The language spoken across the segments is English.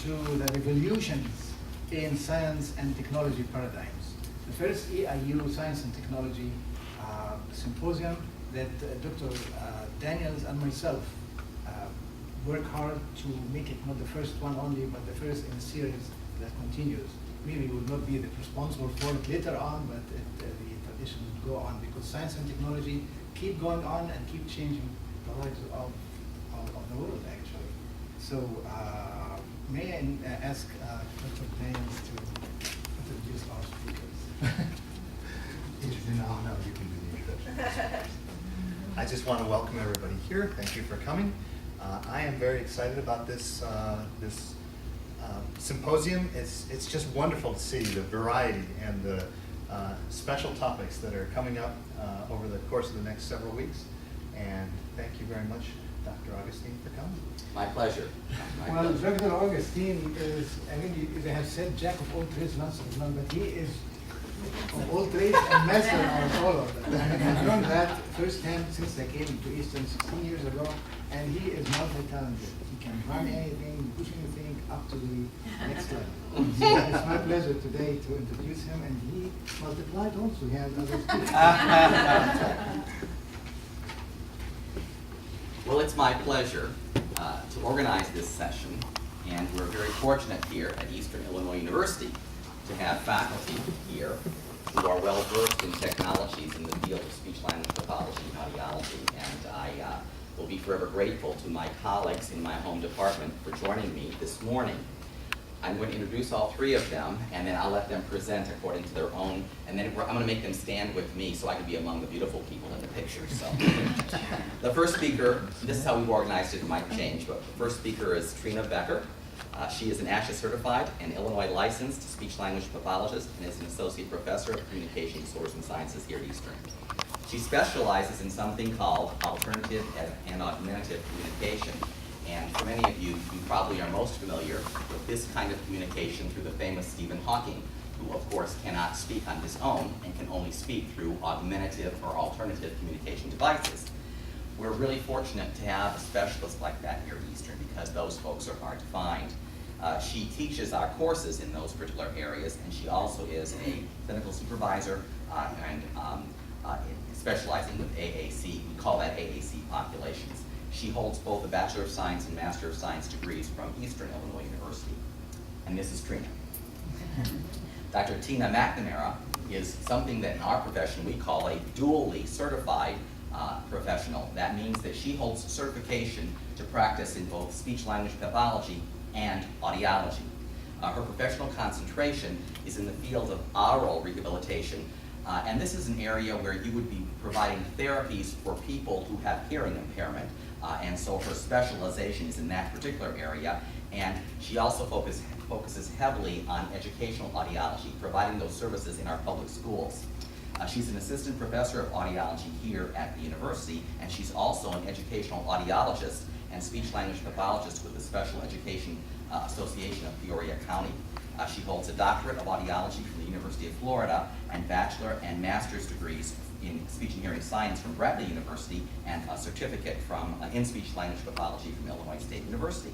to the revolutions in science and technology paradigms. The first EIU Science and Technology Symposium that Dr. Daniels and myself work hard to make it not the first one only, but the first in a series that continues. Maybe we will not be the responsible for it later on, but the tradition will go on because science and technology keep going on and keep changing the lives of the world, actually. So may I ask Dr. Daniels to introduce our speakers? No, you can do the introduction. I just want to welcome everybody here. Thank you for coming. I am very excited about this symposium. It's just wonderful to see the variety and the special topics that are coming up over the course of the next several weeks. And thank you very much, Dr. Augustine, for coming. My pleasure. Well, Dr. Augustine is, I mean, they have said jack of all trades, master of none, but he is of all trades and master of all of them. I have learned that firsthand since I came to Eastern 16 years ago, and he is multi-talented. He can run anything, push anything up to the next level. So it's my pleasure today to introduce him, and he multiplied also. He has others too. Well, it's my pleasure to organize this session, and we're very fortunate here at Eastern Illinois University to have faculty here who are well versed in technologies in the field of speech-language pathology and audiology, and I will be forever grateful to my colleagues in my home department for joining me this morning. I'm going to introduce all three of them, and then I'll let them present according to their own, and then I'm going to make them stand with me so I can be among the beautiful people in the picture. So, the first speaker, this is how we've organized it, it might change, but the first speaker is Trina Becker. She is an ASHA certified and Illinois licensed speech-language pathologist and is an associate professor of communication disorders and sciences here at Eastern. She specializes in something called alternative and augmentative communication. And for many of you, you probably are most familiar with this kind of communication through the famous Stephen Hawking, who of course cannot speak on his own and can only speak through augmentative or alternative communication devices. We're really fortunate to have a specialist like that here at Eastern because those folks are hard to find. She teaches our courses in those particular areas, and she also is a clinical supervisor and specializing with AAC. We call that AAC populations. She holds both a Bachelor of Science and Master of Science degrees from Eastern Illinois University. And this is Trina. Dr. Tina McNamara is something that in our profession we call a dually certified professional. That means that she holds certification to practice in both speech-language pathology and audiology. Her professional concentration is in the field of oral rehabilitation, and this is an area where you would be providing therapies for people who have hearing impairment, and so her specialization is in that particular area, and she also focuses heavily on educational audiology, providing those services in our public schools. She's an assistant professor of audiology here at the university, and she's also an educational audiologist and speech-language pathologist with the Special Education Association of Peoria County. She holds a doctorate of audiology from the University of Florida and bachelor and master's degrees in speech and hearing science from Bradley University and a certificate in speech-language pathology from Illinois State University.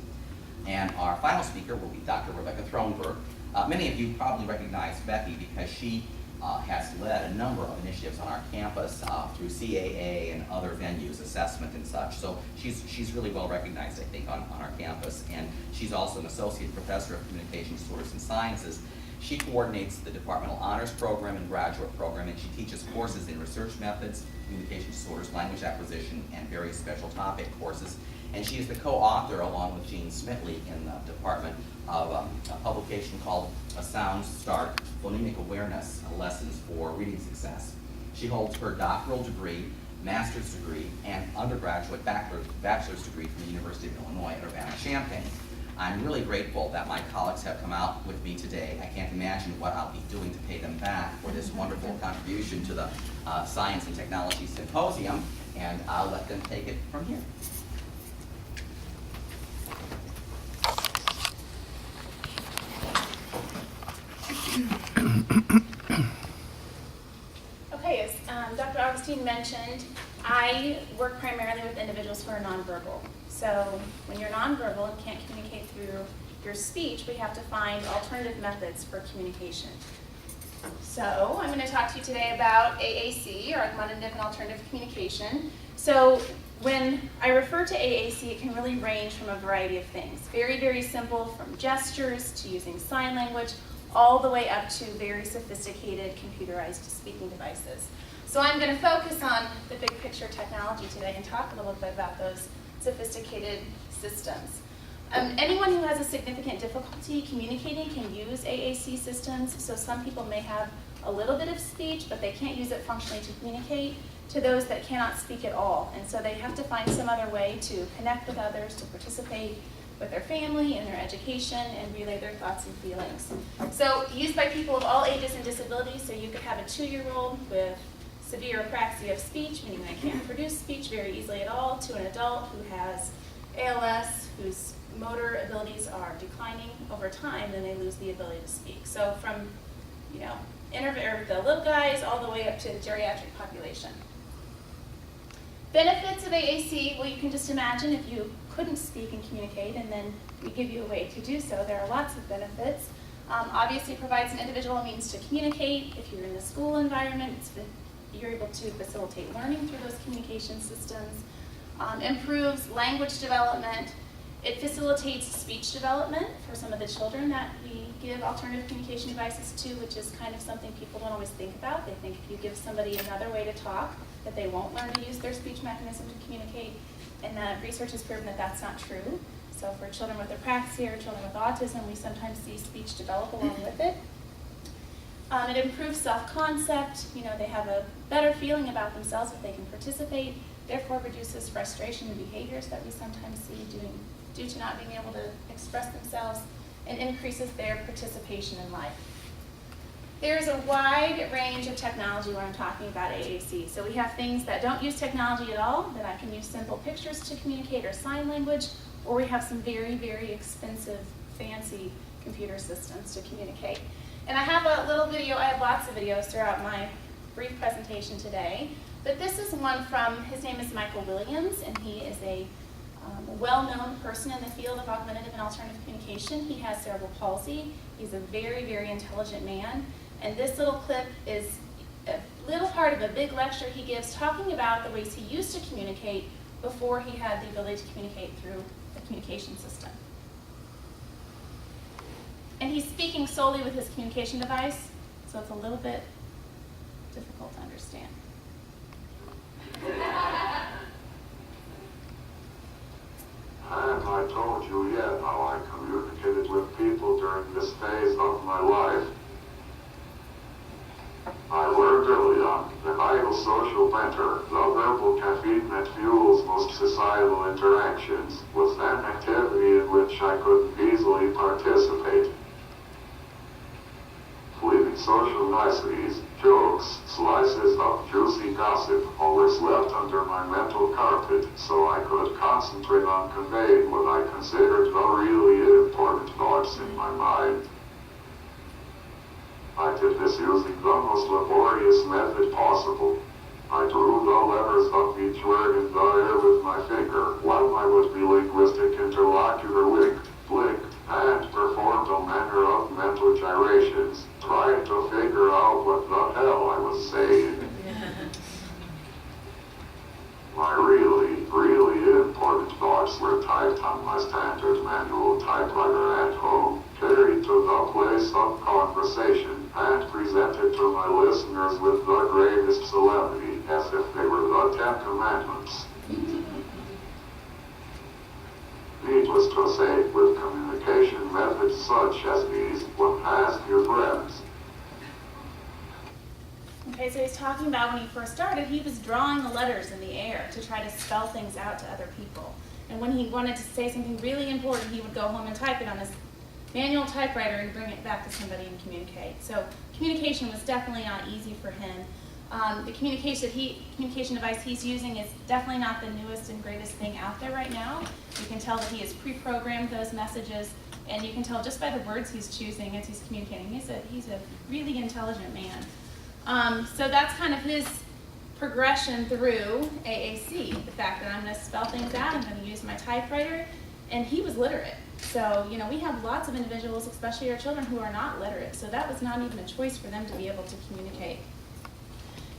And our final speaker will be Dr. Rebecca Thronberg. Many of you probably recognize Becky because she has led a number of initiatives on our campus through CAA and other venues, assessment and such. So she's really well recognized, I think, on our campus. And she's also an associate professor of communication disorders and sciences. She coordinates the departmental honors program and graduate program, and she teaches courses in research methods, communication disorders, language acquisition, and various special topic courses. And she is the co-author, along with Jean Smitley, in the department of a publication called A Sound Start, Phonemic Awareness Lessons for Reading Success. She holds her doctoral degree, master's degree, and undergraduate bachelor's degree from the University of Illinois at Urbana-Champaign. I'm really grateful that my colleagues have come out with me today. I can't imagine what I'll be doing to pay them back for this wonderful contribution to the Science and Technology Symposium, and I'll let them take it from here. Okay, as Dr. Augustine mentioned, I work primarily with individuals who are nonverbal. So when you're nonverbal and can't communicate through your speech, we have to find alternative methods for communication. So I'm going to talk to you today about AAC, or Augmentative and Alternative Communication. So when I refer to AAC, it can really range from a variety of things. Very, very simple, from gestures to using sign language, all the way up to very sophisticated computerized speaking devices. So I'm going to focus on the big picture technology today and talk a little bit about those sophisticated systems. Anyone who has a significant difficulty communicating can use AAC systems. So some people may have a little bit of speech, but they can't use it functionally to communicate, to those that cannot speak at all. And so they have to find some other way to connect with others, to participate with their family and their education, and relay their thoughts and feelings. So used by people of all ages and disabilities. So you could have a 2-year-old with severe apraxia of speech, meaning they can't produce speech very easily at all, to an adult who has ALS, whose motor abilities are declining over time, then they lose the ability to speak. So from, the little guys all the way up to the geriatric population. Benefits of AAC, well, you can just imagine if you couldn't speak and communicate, and then we give you a way to do so. There are lots of benefits. Obviously, it provides an individual a means to communicate. If you're in the school environment, you're able to facilitate learning through those communication systems. Improves language development. It facilitates speech development for some of the children that we give alternative communication devices to, which is kind of something people don't always think about. They think if you give somebody another way to talk, that they won't learn to use their speech mechanism to communicate, and that research has proven that that's not true. So for children with apraxia or children with autism, we sometimes see speech develop along with it. It improves self-concept. They have a better feeling about themselves if they can participate, therefore reduces frustration and behaviors that we sometimes see due to not being able to express themselves, and increases their participation in life. There's a wide range of technology when I'm talking about AAC. So we have things that don't use technology at all, that I can use simple pictures to communicate or sign language, or we have some very, very expensive, fancy computer systems to communicate. And I have a little video, I have lots of videos throughout my brief presentation today, but this is one from, his name is Michael Williams, and he is a well-known person in the field of augmentative and alternative communication. He has cerebral palsy. He's a very, very intelligent man. And this little clip is a little part of a big lecture he gives talking about the ways he used to communicate before he had the ability to communicate through the communication system. And he's speaking solely with his communication device, so it's a little bit difficult to understand. Have I told you yet how I communicated with people during this phase of my life? I learned early on that idle social banter, the verbal caffeine that fuels most societal interactions, was an activity in which I couldn't easily participate. Fleeting social niceties, jokes, slices of juicy gossip always left under my mental carpet, so I could concentrate on conveying what I considered the really important thoughts in my mind. I did this using the most laborious method possible. I drew the letters of each word in the air with my finger, while my would-be linguistic interlocutor winked, blinked, and performed a manner of mental gyrations, trying to figure out what the hell I was saying. My really, really important thoughts were typed on my standard manual typewriter at home, carried to the place of conversation, and presented to my listeners with the greatest solemnity, as if they were the 10 Commandments. Needless to say, with communication methods such as these, one has few friends. Okay, so he's talking about when he first started, he was drawing the letters in the air to try to spell things out to other people. And when he wanted to say something really important, he would go home and type it on his manual typewriter and bring it back to somebody and communicate. So communication was definitely not easy for him. The communication device he's using is definitely not the newest and greatest thing out there right now. You can tell that he has pre-programmed those messages, and you can tell just by the words he's choosing as he's communicating. He's a really intelligent man. So that's kind of his progression through AAC, the fact that I'm going to spell things out, I'm going to use my typewriter, and he was literate. So, you know, we have lots of individuals, especially our children, who are not literate. So that was not even a choice for them to be able to communicate.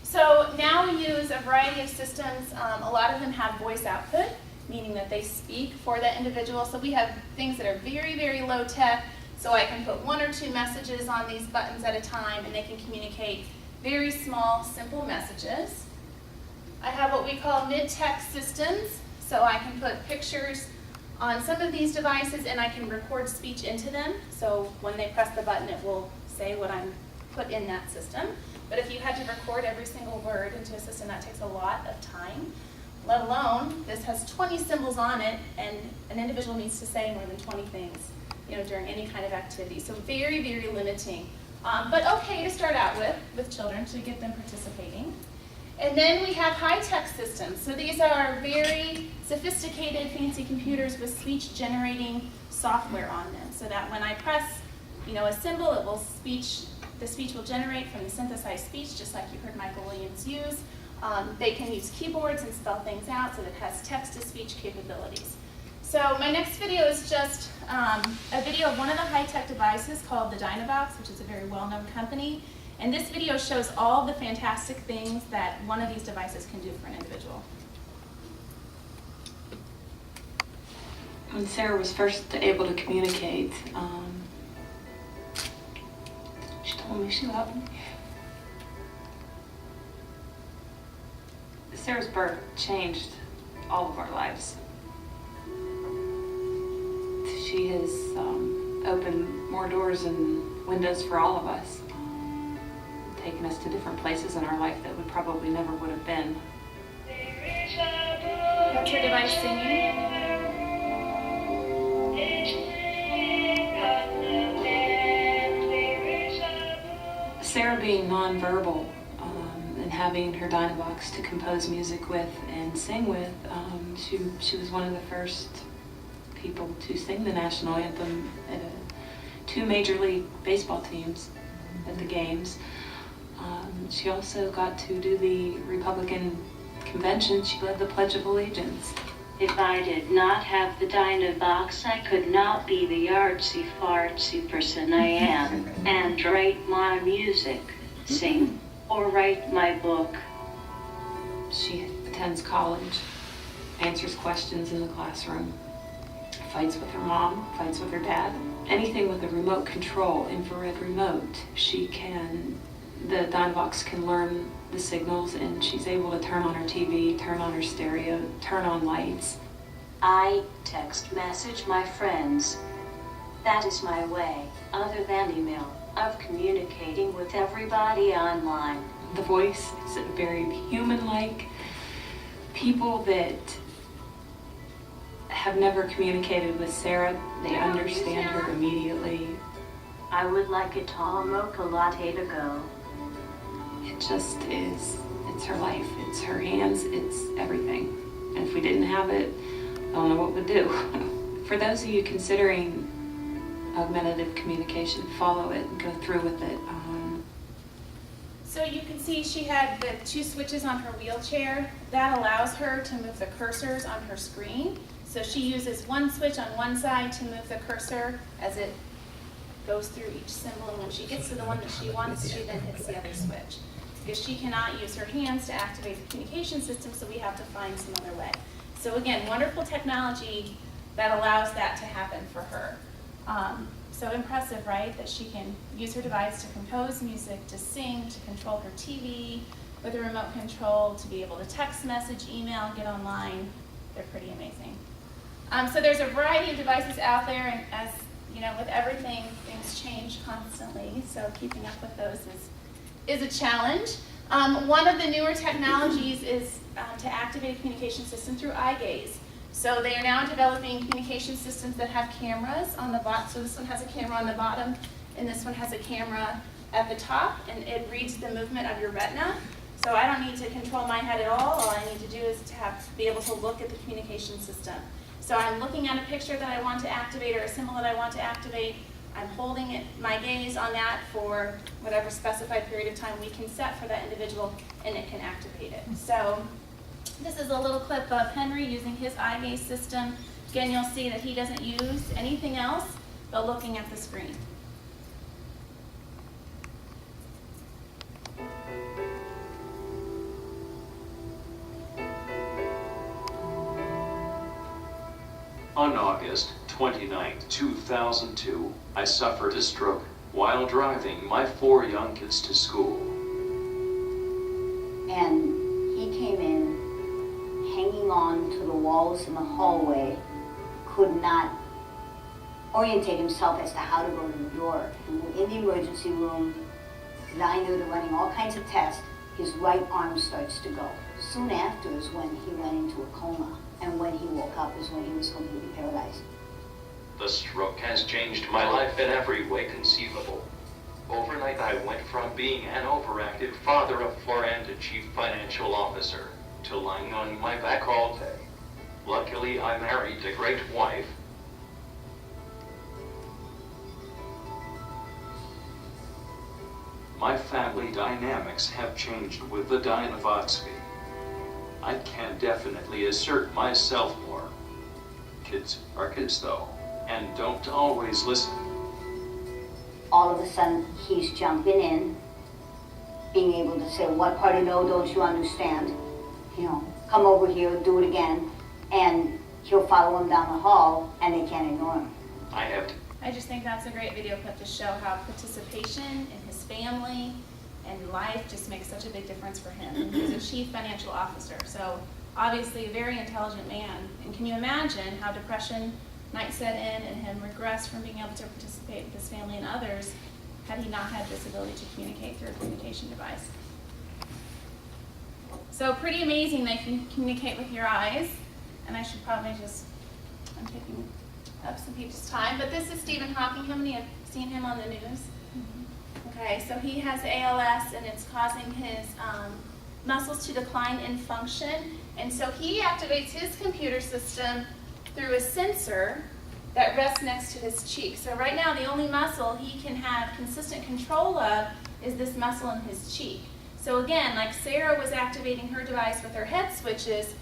So now we use a variety of systems. A lot of them have voice output, meaning that they speak for that individual. So we have things that are very, very low tech. So I can put 1 or 2 messages on these buttons at a time, and they can communicate very small, simple messages. I have what we call mid-tech systems. So I can put pictures on some of these devices, and I can record speech into them. So when they press the button, it will say what I'm put in that system. But if you had to record every single word into a system, that takes a lot of time. Let alone, this has 20 symbols on it, and an individual needs to say more than 20 things, you know, during any kind of activity. So very, very limiting. But okay to start out with children to get them participating. And then we have high-tech systems. So these are very sophisticated, fancy computers with speech-generating software on them, so that when I press, you know, a symbol, it will the speech will generate from the synthesized speech, just like you heard Michael Williams use. They can use keyboards and spell things out, so that it has text-to-speech capabilities. So my next video is just a video of one of the high-tech devices called the Dynavox, which is a very well-known company. And this video shows all the fantastic things that one of these devices can do for an individual. When Sarah was first able to communicate, she told me she loved me. Sarah's birth changed all of our lives. She has opened more doors and windows for all of us, taken us to different places in our life that we probably never would have been. That's your device singing. Sarah being nonverbal and having her Dynavox to compose music with and sing with, she was one of the first people to sing the national anthem at 2 Major League Baseball teams at the games. She also got to do the Republican convention. She led the Pledge of Allegiance. If I did not have the Dynavox, I could not be the artsy-fartsy person I am and write my music, sing, or write my book. She attends college, answers questions in the classroom, fights with her mom, fights with her dad. Anything with a remote control, infrared remote, the Dynavox can learn the signals, and she's able to turn on her TV, turn on her stereo, turn on lights. I text message my friends. That is my way, other than email, of communicating with everybody online. The voice is very human-like. People that have never communicated with Sarah, they understand her immediately. I would like a tall mocha latte to go. It just is, it's her life, it's her hands, it's everything. And if we didn't have it, I don't know what we'd do. For those of you considering augmentative communication, follow it and go through with it. So you can see she had the 2 switches on her wheelchair. That allows her to move the cursors on her screen. So she uses 1 switch on one side to move the cursor as it goes through each symbol, and when she gets to the one that she wants, she then hits the other switch. Because she cannot use her hands to activate the communication system, so we have to find some other way. So again, wonderful technology that allows that to happen for her. So impressive, right? That she can use her device to compose music, to sing, to control her TV with a remote control, to be able to text message, email, get online. They're pretty amazing. So there's a variety of devices out there, and as you know, with everything, things change constantly, so keeping up with those is a challenge. One of the newer technologies is to activate a communication system through eye gaze. So they are now developing communication systems that have cameras on the bottom. So this one has a camera on the bottom, and this one has a camera at the top, and it reads the movement of your retina. So I don't need to control my head at all. All I need to do is to be able to look at the communication system. So I'm looking at a picture that I want to activate or a symbol that I want to activate. I'm holding my gaze on that for whatever specified period of time we can set for that individual, and it can activate it. So this is a little clip of Henry using his eye gaze system Again, you'll see that he doesn't use anything else but looking at the screen. On August 29, 2002, I suffered a stroke while driving my 4 young kids to school. And he came in hanging on to the walls in the hallway, could not orientate himself as to how to go to the door. And in the emergency room, lying there running all kinds of tests, his right arm starts to go. Soon after is when he went into a coma, and when he woke up is when he was completely paralyzed. The stroke has changed my life in every way conceivable. Overnight, I went from being an overactive father of 4 and a chief financial officer to lying on my back all day. Luckily, I married a great wife. My family dynamics have changed with the Dynavox V. I can definitely assert myself more. Kids are kids though, and don't always listen. All of a sudden, he's jumping in, being able to say, what part of no don't you understand? You know, come over here, do it again, and he'll follow him down the hall, and they can't ignore him. I just think that's a great video clip to show how participation in his family and life just makes such a big difference for him. And he's a chief financial officer, so obviously a very intelligent man. And can you imagine how depression might set in and him regress from being able to participate with his family and others had he not had this ability to communicate through a communication device. So pretty amazing they can communicate with your eyes. And I should probably I'm taking up some people's time, but this is Stephen Hawking. How many have seen him on the news? Okay, so he has ALS and it's causing his muscles to decline in function. And so he activates his computer system through a sensor that rests next to his cheek. So right now the only muscle he can have consistent control of is this muscle in his cheek. So again, like Sarah was activating her device with her head switches,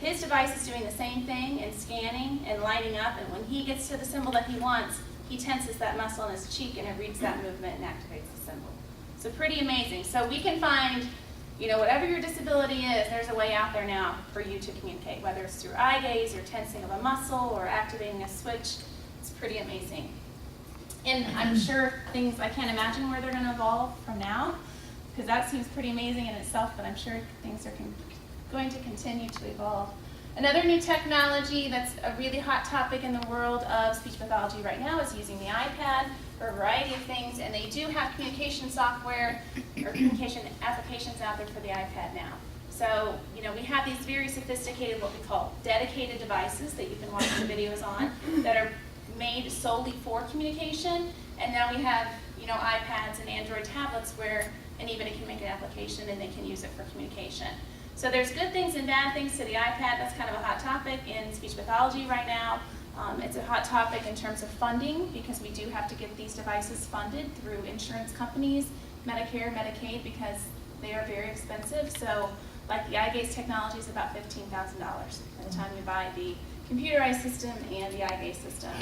his device is doing the same thing and scanning and lighting up, and when he gets to the symbol that he wants, he tenses that muscle in his cheek and it reads that movement and activates the symbol. So pretty amazing. So we can find, whatever your disability is, there's a way out there now for you to communicate, whether it's through eye gaze or tensing of a muscle or activating a switch. It's pretty amazing. And I'm sure I can't imagine where they're going to evolve from now, because that seems pretty amazing in itself, but I'm sure things are going to continue to evolve. Another new technology that's a really hot topic in the world of speech pathology right now is using the iPad for a variety of things, and they do have communication software or communication applications out there for the iPad now. So, we have these very sophisticated, what we call dedicated devices that you've been watching the videos on that are made solely for communication, and now we have, iPads and Android tablets where anybody can make an application and they can use it for communication. So there's good things and bad things to the iPad. That's kind of a hot topic in speech pathology right now. It's a hot topic in terms of funding, because we do have to get these devices funded through insurance companies, Medicare, Medicaid, because they are very expensive. So like the eye gaze technology is about $15,000 by the time you buy the computerized system and the eye gaze system.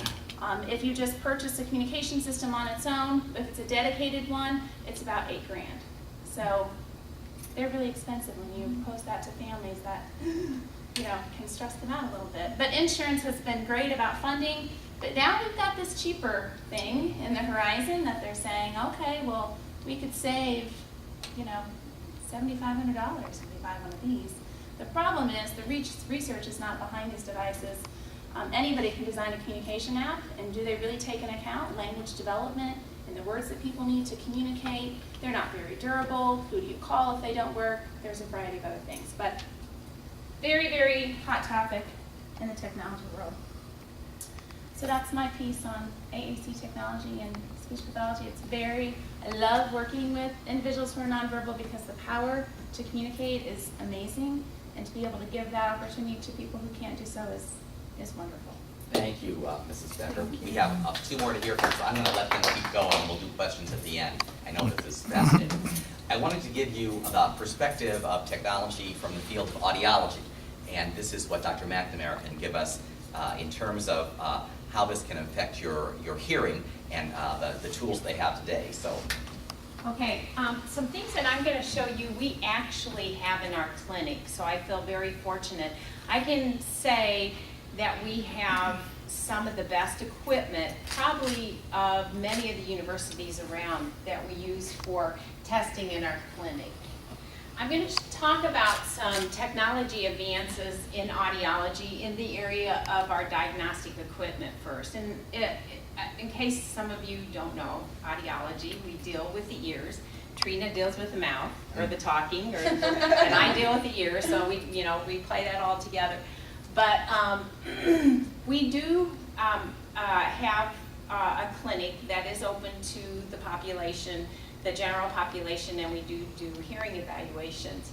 If you just purchase a communication system on its own, if it's a dedicated one, it's about $8,000. So they're really expensive when you pose that to families that, can stress them out a little bit. But insurance has been great about funding, but now we've got this cheaper thing in the horizon that they're saying, okay, well, we could save, $7,500 if we buy one of these. The problem is the research is not behind these devices. Anybody can design a communication app, and do they really take into account language development and the words that people need to communicate? They're not very durable. Who do you call if they don't work? There's a variety of other things, but very, very hot topic in the technology world. So that's my piece on AAC technology and speech pathology. I love working with individuals who are nonverbal because the power to communicate is amazing, and to be able to give that opportunity to people who can't do so is wonderful. Thank you, Mrs. Becker. We have 2 more to hear from, so I'm going to let them keep going, and we'll do questions at the end. I know this is fascinating. I wanted to give you the perspective of technology from the field of audiology, and this is what Dr. McNamara can give us in terms of how this can affect your hearing and the tools they have today. So. Okay, some things that I'm going to show you we actually have in our clinic, so I feel very fortunate. I can say that we have some of the best equipment, probably of many of the universities around, that we use for testing in our clinic. I'm going to talk about some technology advances in audiology in the area of our diagnostic equipment first. And in case some of you don't know audiology, we deal with the ears. Trina deals with the mouth, or the talking, and I deal with the ears, so we play that all together. But we do have a clinic that is open to the population, the general population, and we do hearing evaluations.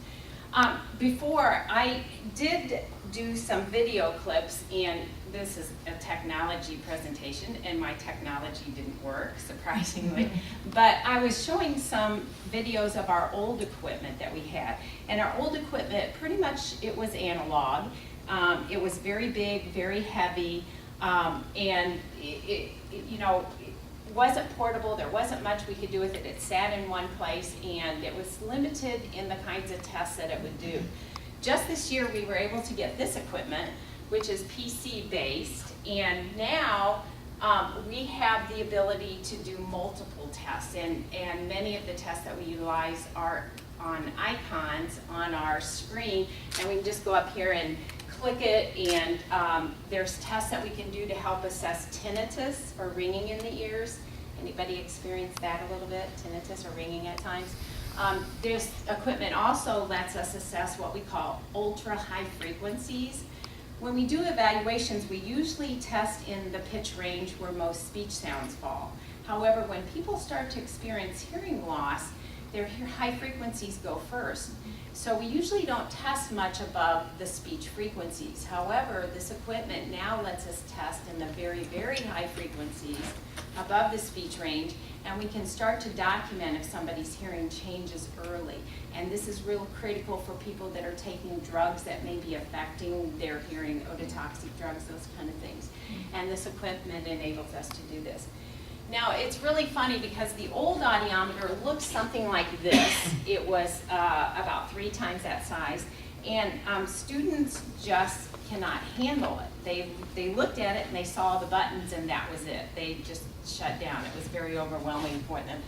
Before, I did do some video clips, and this is a technology presentation, and my technology didn't work, surprisingly. But I was showing some videos of our old equipment that we had. And our old equipment, pretty much it was analog. It was very big, very heavy, and it wasn't portable. There wasn't much we could do with it. It sat in one place, and it was limited in the kinds of tests that it would do. Just this year, we were able to get this equipment, which is PC-based, and now we have the ability to do multiple tests, and many of the tests that we utilize are on icons on our screen, and we can just go up here and click it, and there's tests that we can do to help assess tinnitus or ringing in the ears. Anybody experience that a little bit, tinnitus or ringing at times? This equipment also lets us assess what we call ultra high frequencies. When we do evaluations, we usually test in the pitch range where most speech sounds fall. However, when people start to experience hearing loss, their high frequencies go first. So we usually don't test much above the speech frequencies. However, this equipment now lets us test in the very, very high frequencies above the speech range, and we can start to document if somebody's hearing changes early. And this is real critical for people that are taking drugs that may be affecting their hearing, ototoxic drugs, those kind of things. And this equipment enables us to do this. Now, it's really funny because the old audiometer looks something like this. It was about 3 times that size, and students just cannot handle it. They looked at it and they saw the buttons and that was it. They just shut down. It was very overwhelming for them.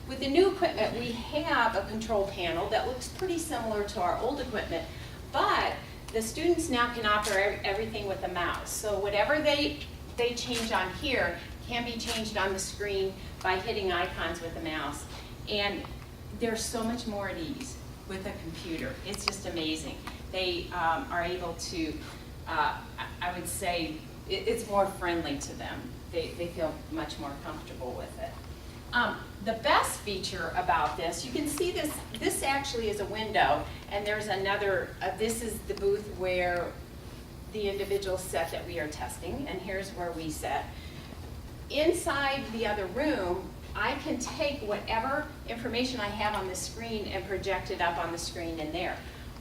With the new equipment, we have a control panel that looks pretty similar to our old equipment, but the students now can operate everything with a mouse. So whatever they change on here can be changed on the screen by hitting icons with the mouse. And there's so much more at ease with a computer. It's just amazing. They are able to, I would say, it's more friendly to them. They feel much more comfortable with it. The best feature about this, you can see this actually is a window, and there's another, this is the booth where the individual set that we are testing, and here's where we set. Inside the other room, I can take whatever information I have on the screen and project it up on the screen in there.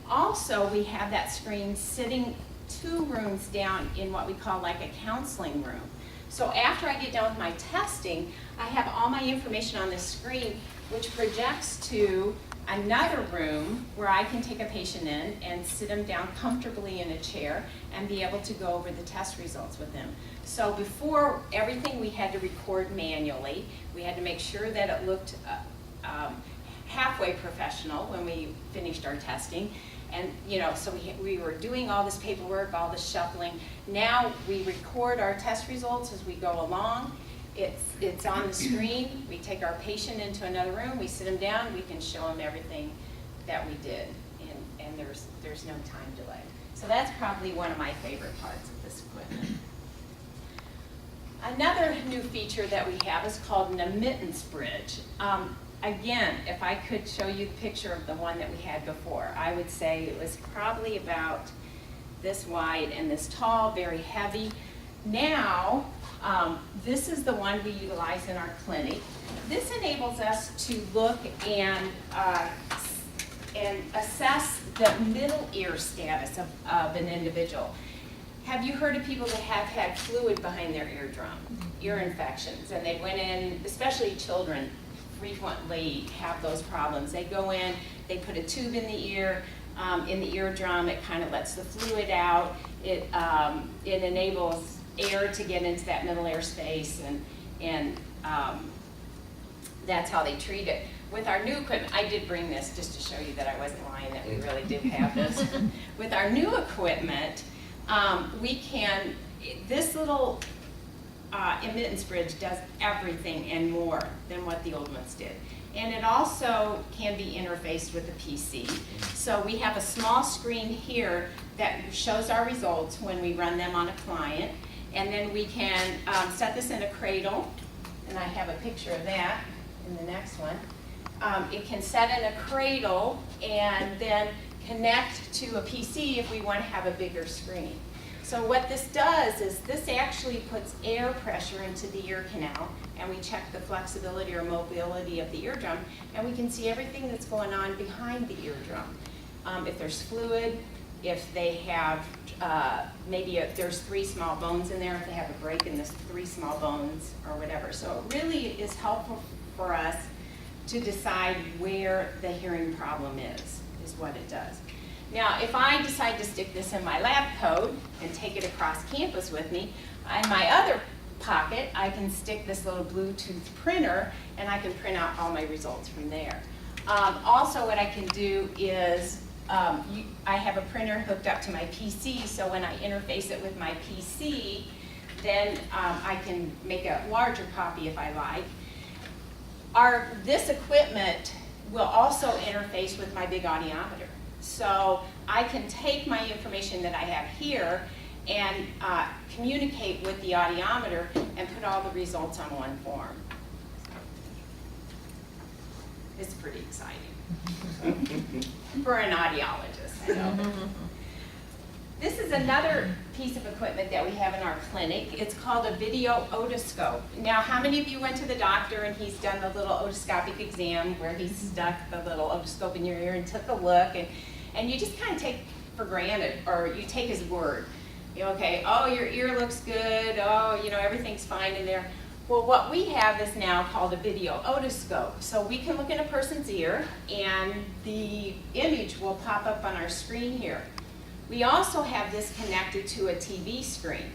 Also, we have that screen sitting 2 rooms down in what we call like a counseling room. So after I get done with my testing, I have all my information on this screen, which projects to another room where I can take a patient in and sit them down comfortably in a chair and be able to go over the test results with them. So before, everything we had to record manually. We had to make sure that it looked halfway professional when we finished our testing. And so we were doing all this paperwork, all this shuffling. Now we record our test results as we go along. It's on the screen. We take our patient into another room, we sit them down, we can show them everything that we did, and there's no time delay. So that's probably one of my favorite parts of this equipment. Another new feature that we have is called an admittance bridge. Again, if I could show you the picture of the one that we had before, I would say it was probably about this wide and this tall, very heavy. Now, this is the one we utilize in our clinic. This enables us to look and assess the middle ear status of an individual. Have you heard of people that have had fluid behind their eardrum, ear infections, and they went in, especially children frequently have those problems. They go in, they put a tube in the eardrum, it kind of lets the fluid out, it enables air to get into that middle air space, and that's how they treat it. With our new equipment, I did bring this just to show you that I wasn't lying, that we really did have this. With our new equipment, we can, this little admittance bridge does everything and more than what the old ones did. And it also can be interfaced with the PC. So we have a small screen here that shows our results when we run them on a client. And then we can set this in a cradle, and I have a picture of that in the next one. It can set in a cradle and then connect to a PC if we want to have a bigger screen. So what this does is this actually puts air pressure into the ear canal, and we check the flexibility or mobility of the eardrum, and we can see everything that's going on behind the eardrum. If there's fluid, if they have, maybe if there's 3 small bones in there, if they have a break in the 3 small bones or whatever. So it really is helpful for us to decide where the hearing problem is what it does. Now, if I decide to stick this in my lab coat and take it across campus with me, in my other pocket, I can stick this little Bluetooth printer, and I can print out all my results from there. Also, what I can do is, I have a printer hooked up to my PC, so when I interface it with my PC, then I can make a larger copy if I like. This equipment will also interface with my big audiometer. So I can take my information that I have here and communicate with the audiometer and put all the results on one form. It's pretty exciting for an audiologist, I know. This is another piece of equipment that we have in our clinic. It's called a video otoscope. Now, how many of you went to the doctor and he's done the little otoscopic exam where he stuck the little otoscope in your ear and took a look, and you just kind of take for granted, or you take his word. Okay, oh, your ear looks good, oh, everything's fine in there. Well, what we have is now called a video otoscope. So we can look in a person's ear, and the image will pop up on our screen here. We also have this connected to a TV screen.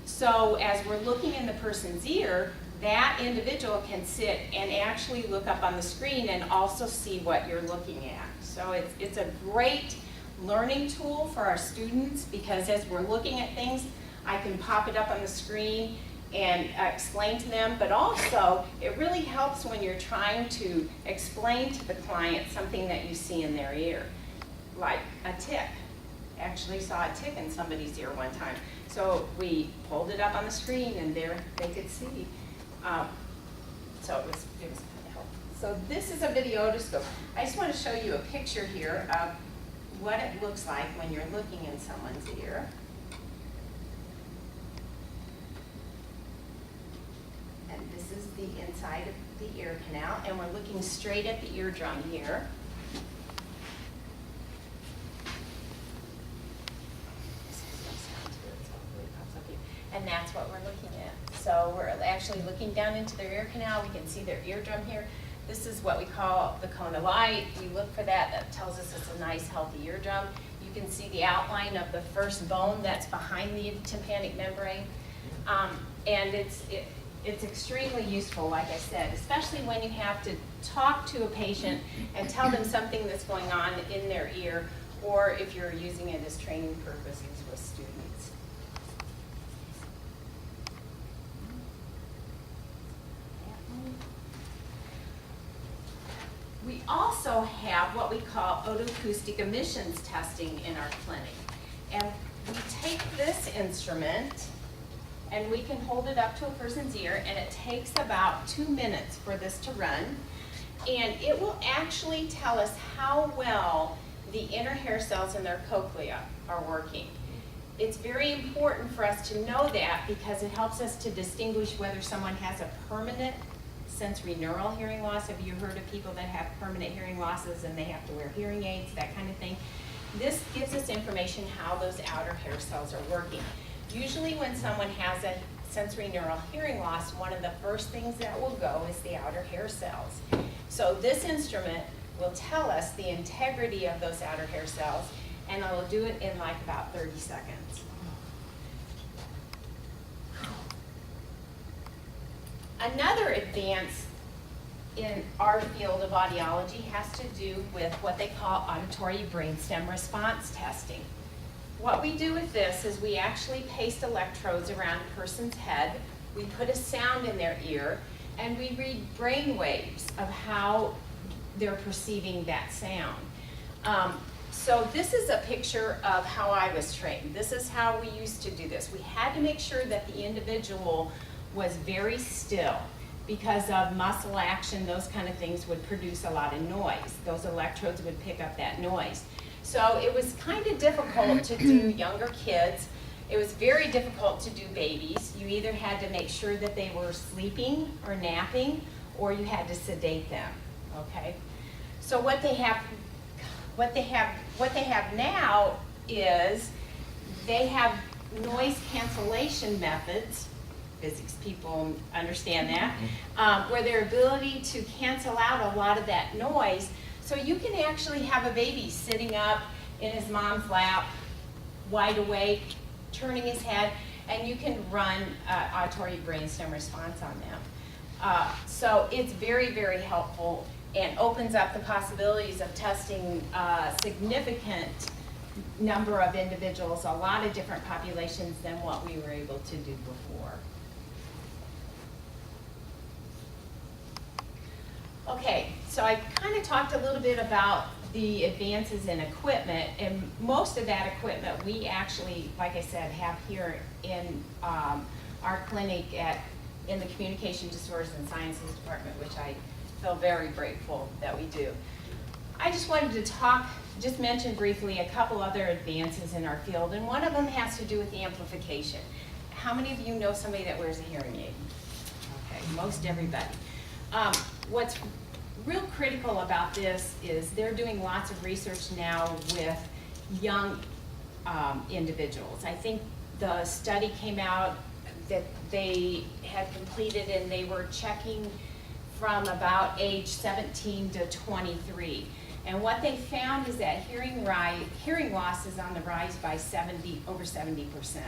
So as we're looking in the person's ear, that individual can sit and actually look up on the screen and also see what you're looking at. So it's a great learning tool for our students, because as we're looking at things, I can pop it up on the screen and explain to them, but also it really helps when you're trying to explain to the client something that you see in their ear, like a tick. Actually saw a tick in somebody's ear one time. So we pulled it up on the screen, and there they could see. So it was kind of helpful. So this is a video otoscope. I just want to show you a picture here of what it looks like when you're looking in someone's ear. And this is the inside of the ear canal, and we're looking straight at the eardrum here. And that's what we're looking at. So we're actually looking down into their ear canal. We can see their eardrum here. This is what we call the cone of light. We look for that. That tells us it's a nice, healthy eardrum. You can see the outline of the first bone that's behind the tympanic membrane. And it's extremely useful, like I said, especially when you have to talk to a patient and tell them something that's going on in their ear, or if you're using it as training purposes with students. We also have what we call otoacoustic emissions testing in our clinic. And we take this instrument and we can hold it up to a person's ear, and it takes about 2 minutes for this to run. And it will actually tell us how well the inner hair cells in their cochlea are working. It's very important for us to know that, because it helps us to distinguish whether someone has a permanent sensory neural hearing loss. Have you heard of people that have permanent hearing losses and they have to wear hearing aids, that kind of thing? this gives us information how those outer hair cells are working. Usually when someone has a sensory neural hearing loss, one of the first things that will go is the outer hair cells. So this instrument will tell us the integrity of those outer hair cells, and it will do it in like about 30 seconds. Another advance in our field of audiology has to do with what they call auditory brainstem response testing. What we do with this is we actually paste electrodes around a person's head, we put a sound in their ear, and we read brain waves of how they're perceiving that sound. So this is a picture of how I was trained. This is how we used to do this. We had to make sure that the individual was very still. Because of muscle action, those kind of things would produce a lot of noise. Those electrodes would pick up that noise. So it was kind of difficult to do younger kids. It was very difficult to do babies. You either had to make sure that they were sleeping or napping, or you had to sedate them, okay? So what they have now is they have noise cancellation methods. Physics people understand that, where their ability to cancel out a lot of that noise. So you can actually have a baby sitting up in his mom's lap, wide awake, turning his head, and you can run auditory brainstem response on them. So it's very, very helpful and opens up the possibilities of testing a significant number of individuals, a lot of different populations than what we were able to do before. Okay, so I kind of talked a little bit about the advances in equipment, and most of that equipment we actually, like I said, have here in our clinic in the Communication Disorders and Sciences Department, which I feel very grateful that we do. I just wanted to just mention briefly a couple other advances in our field, and one of them has to do with the amplification. How many of you know somebody that wears a hearing aid? Okay, most everybody. What's real critical about this is they're doing lots of research now with young individuals. I think the study came out that they had completed, and they were checking from about age 17 to 23. And what they found is that hearing loss is on the rise by over 70%,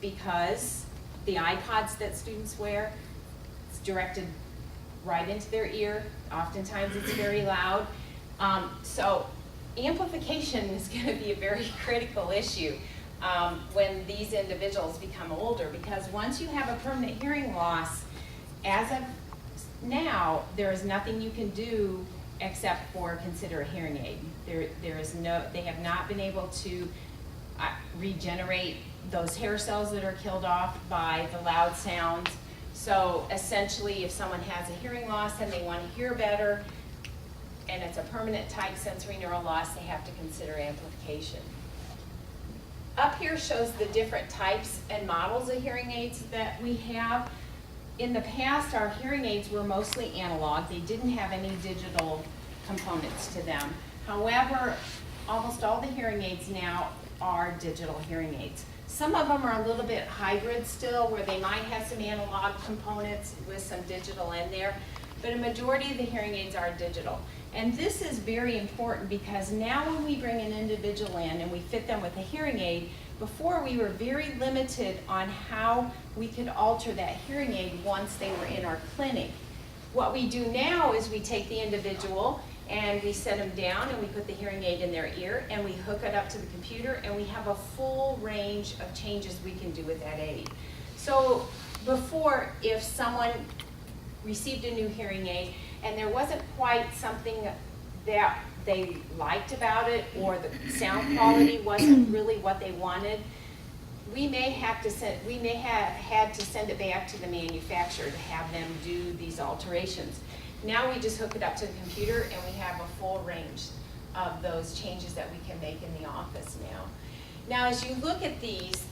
because the iPods that students wear, it's directed right into their ear. Oftentimes it's very loud. So amplification is going to be a very critical issue when these individuals become older, because once you have a permanent hearing loss, as of now, there is nothing you can do except for consider a hearing aid. They have not been able to regenerate those hair cells that are killed off by the loud sounds. So essentially, if someone has a hearing loss and they want to hear better, and it's a permanent type sensory neural loss, they have to consider amplification. Up here shows the different types and models of hearing aids that we have. In the past, our hearing aids were mostly analog. They didn't have any digital components to them. However, almost all the hearing aids now are digital hearing aids. Some of them are a little bit hybrid still, where they might have some analog components with some digital in there, but a majority of the hearing aids are digital. And this is very important, because now when we bring an individual in and we fit them with a hearing aid, before we were very limited on how we could alter that hearing aid once they were in our clinic. What we do now is we take the individual and we set them down and we put the hearing aid in their ear and we hook it up to the computer, and we have a full range of changes we can do with that aid. So before, if someone received a new hearing aid and there wasn't quite something that they liked about it, or the sound quality wasn't really what they wanted, we may have had to send it back to the manufacturer to have them do these alterations. Now we just hook it up to the computer and we have a full range of those changes that we can make in the office now. Now, as you look at these,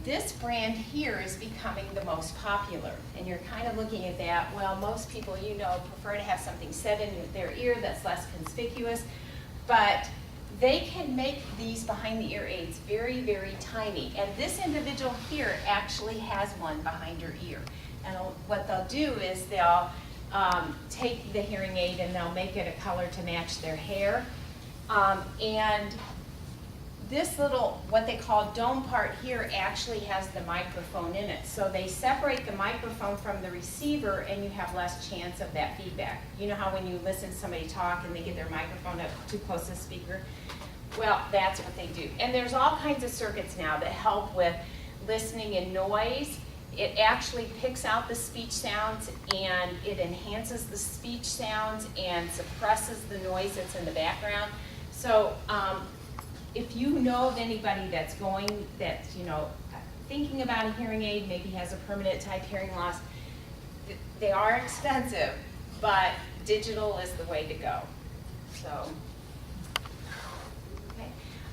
this brand here is becoming the most popular, and you're kind of looking at that. Well, most people, prefer to have something set in their ear that's less conspicuous, but they can make these behind the ear aids very, very tiny. And this individual here actually has one behind her ear. And what they'll do is they'll take the hearing aid and they'll make it a color to match their hair. And this little, what they call dome part here, actually has the microphone in it. So they separate the microphone from the receiver and you have less chance of that feedback. You know how when you listen to somebody talk and they get their microphone up too close to the speaker? Well, that's what they do. And there's all kinds of circuits now that help with listening and noise. It actually picks out the speech sounds and it enhances the speech sounds and suppresses the noise that's in the background. So if you know of anybody that's thinking about a hearing aid, maybe has a permanent type hearing loss, they are expensive, but digital is the way to go. So, okay.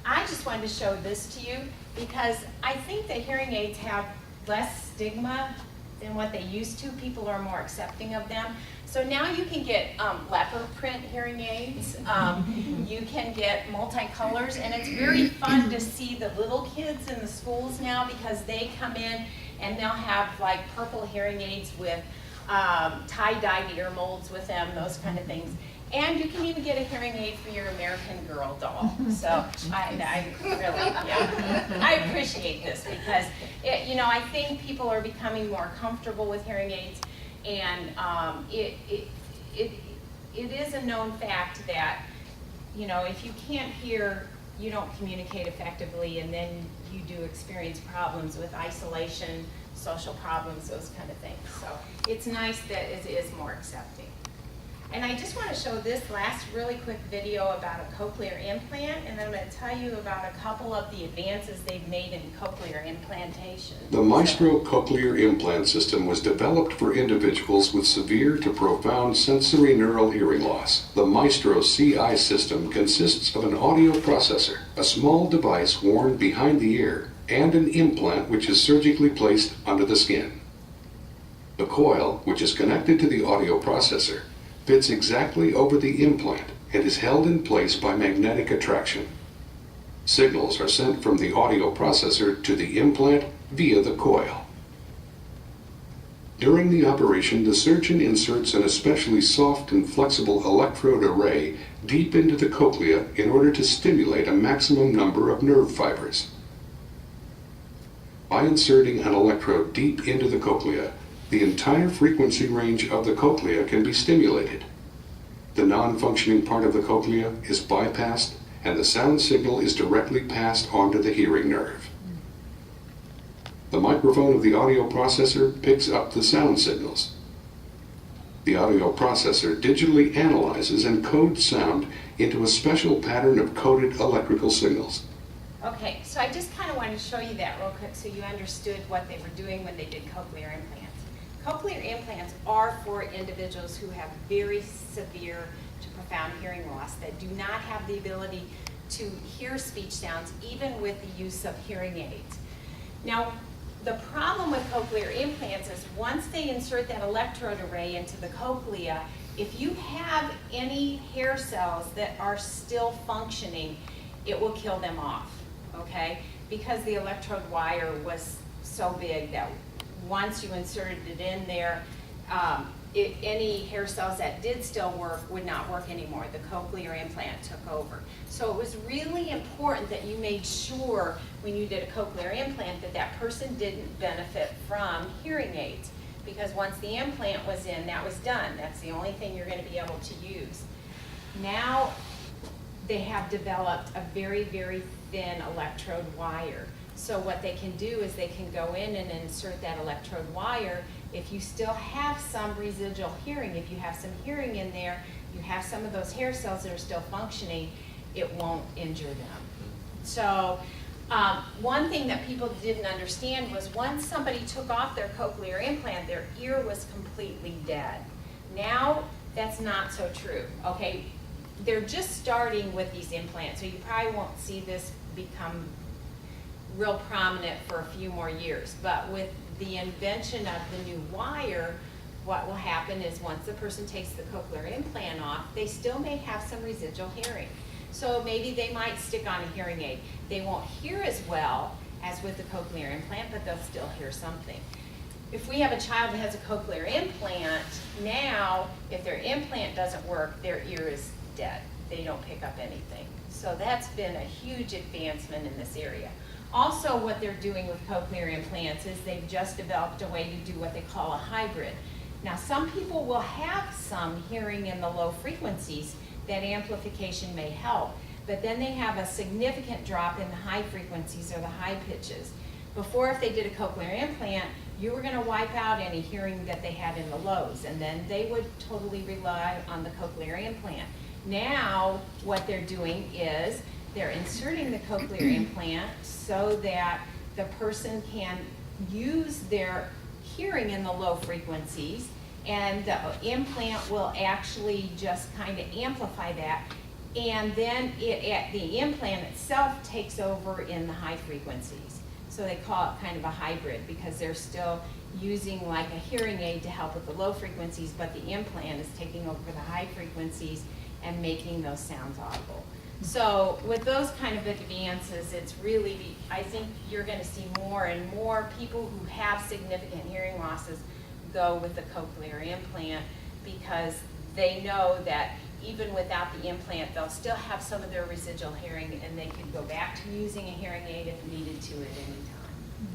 I just wanted to show this to you because I think that hearing aids have less stigma than what they used to. People are more accepting of them. So now you can get leopard print hearing aids. You can get multicolors, and it's very fun to see the little kids in the schools now because they come in and they'll have like purple hearing aids with tie-dyed ear molds with them, those kind of things. And you can even get a hearing aid for your American Girl doll. So I really, yeah, I appreciate this because I think people are becoming more comfortable with hearing aids. And it is a known fact that, if you can't hear, you don't communicate effectively, and then you do experience problems with isolation, social problems, those kind of things. So it's nice that it is more accepting. And I just want to show this last really quick video about a cochlear implant, and then I'm going to tell you about a couple of the advances they've made in cochlear implantation. The Maestro cochlear implant system was developed for individuals with severe to profound sensory neural hearing loss. The Maestro CI system consists of an audio processor, a small device worn behind the ear, and an implant which is surgically placed under the skin. The coil, which is connected to the audio processor, fits exactly over the implant and is held in place by magnetic attraction. Signals are sent from the audio processor to the implant via the coil. During the operation, the surgeon inserts an especially soft and flexible electrode array deep into the cochlea in order to stimulate a maximum number of nerve fibers. By inserting an electrode deep into the cochlea, the entire frequency range of the cochlea can be stimulated. The non-functioning part of the cochlea is bypassed and the sound signal is directly passed onto the hearing nerve. The microphone of the audio processor picks up the sound signals. The audio processor digitally analyzes and codes sound into a special pattern of coded electrical signals. Okay, so I just kind of wanted to show you that real quick so you understood what they were doing when they did cochlear implants. Cochlear implants are for individuals who have very severe to profound hearing loss that do not have the ability to hear speech sounds even with the use of hearing aids. Now, the problem with cochlear implants is once they insert that electrode array into the cochlea, if you have any hair cells that are still functioning, it will kill them off, okay? Because the electrode wire was so big that once you inserted it in there, any hair cells that did still work would not work anymore. The cochlear implant took over. So it was really important that you made sure when you did a cochlear implant that that person didn't benefit from hearing aids. Because once the implant was in, that was done. That's the only thing you're going to be able to use. Now they have developed a very, very thin electrode wire. So what they can do is they can go in and insert that electrode wire. If you still have some residual hearing, if you have some hearing in there, you have some of those hair cells that are still functioning, it won't injure them. So one thing that people didn't understand was once somebody took off their cochlear implant, their ear was completely dead. Now that's not so true, okay? They're just starting with these implants, so you probably won't see this become real prominent for a few more years. But with the invention of the new wire, what will happen is once the person takes the cochlear implant off, they still may have some residual hearing. So maybe they might stick on a hearing aid. They won't hear as well as with the cochlear implant, but they'll still hear something. If we have a child that has a cochlear implant, now if their implant doesn't work, their ear is dead. They don't pick up anything. So that's been a huge advancement in this area. Also, what they're doing with cochlear implants is they've just developed a way to do what they call a hybrid. Now, some people will have some hearing in the low frequencies. That amplification may help, but then they have a significant drop in the high frequencies or the high pitches. Before, if they did a cochlear implant, you were going to wipe out any hearing that they had in the lows, and then they would totally rely on the cochlear implant. Now, what they're doing is they're inserting the cochlear implant so that the person can use their hearing in the low frequencies, and the implant will actually just kind of amplify that, and then the implant itself takes over in the high frequencies. So they call it kind of a hybrid, because they're still using like a hearing aid to help with the low frequencies, but the implant is taking over the high frequencies and making those sounds audible. So with those kind of advances, it's really, I think you're going to see more and more people who have significant hearing losses go with the cochlear implant, because they know that even without the implant, they'll still have some of their residual hearing, and they can go back to using a hearing aid if needed to at any time.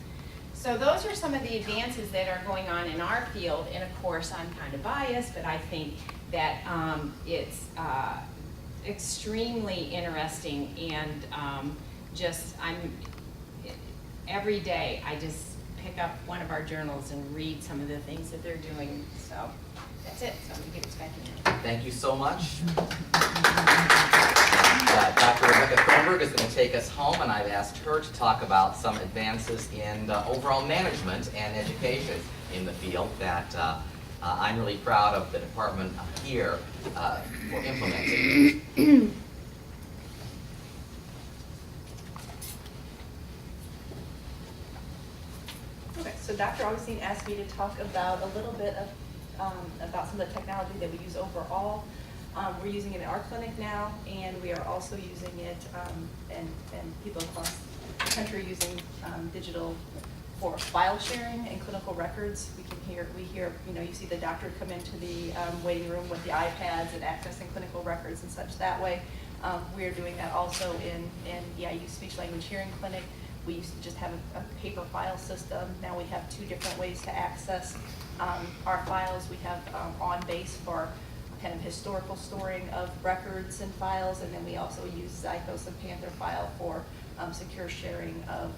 So those are some of the advances that are going on in our field, and of course I'm kind of biased, but I think that it's extremely interesting, and every day I just pick up one of our journals and read some of the things that they're doing. So that's it. So I'm going to give it back to you. Thank you so much. Dr. Rebecca Thornburg is going to take us home, and I've asked her to talk about some advances in overall management and education in the field that I'm really proud of the department here for implementing. Okay, so Dr. Augustine asked me to talk about a little bit of about some of the technology that we use overall. We're using it in our clinic now, and we are also using it, and people across the country are using digital for file sharing and clinical records. We hear, you see the doctor come into the waiting room with the iPads and accessing clinical records and such that way. We are doing that also in EIU Speech Language Hearing Clinic. We used to just have a paper file system. Now we have two different ways to access our files. We have OnBase for kind of historical storing of records and files, and then we also use Zythos and Pantherfile for secure sharing of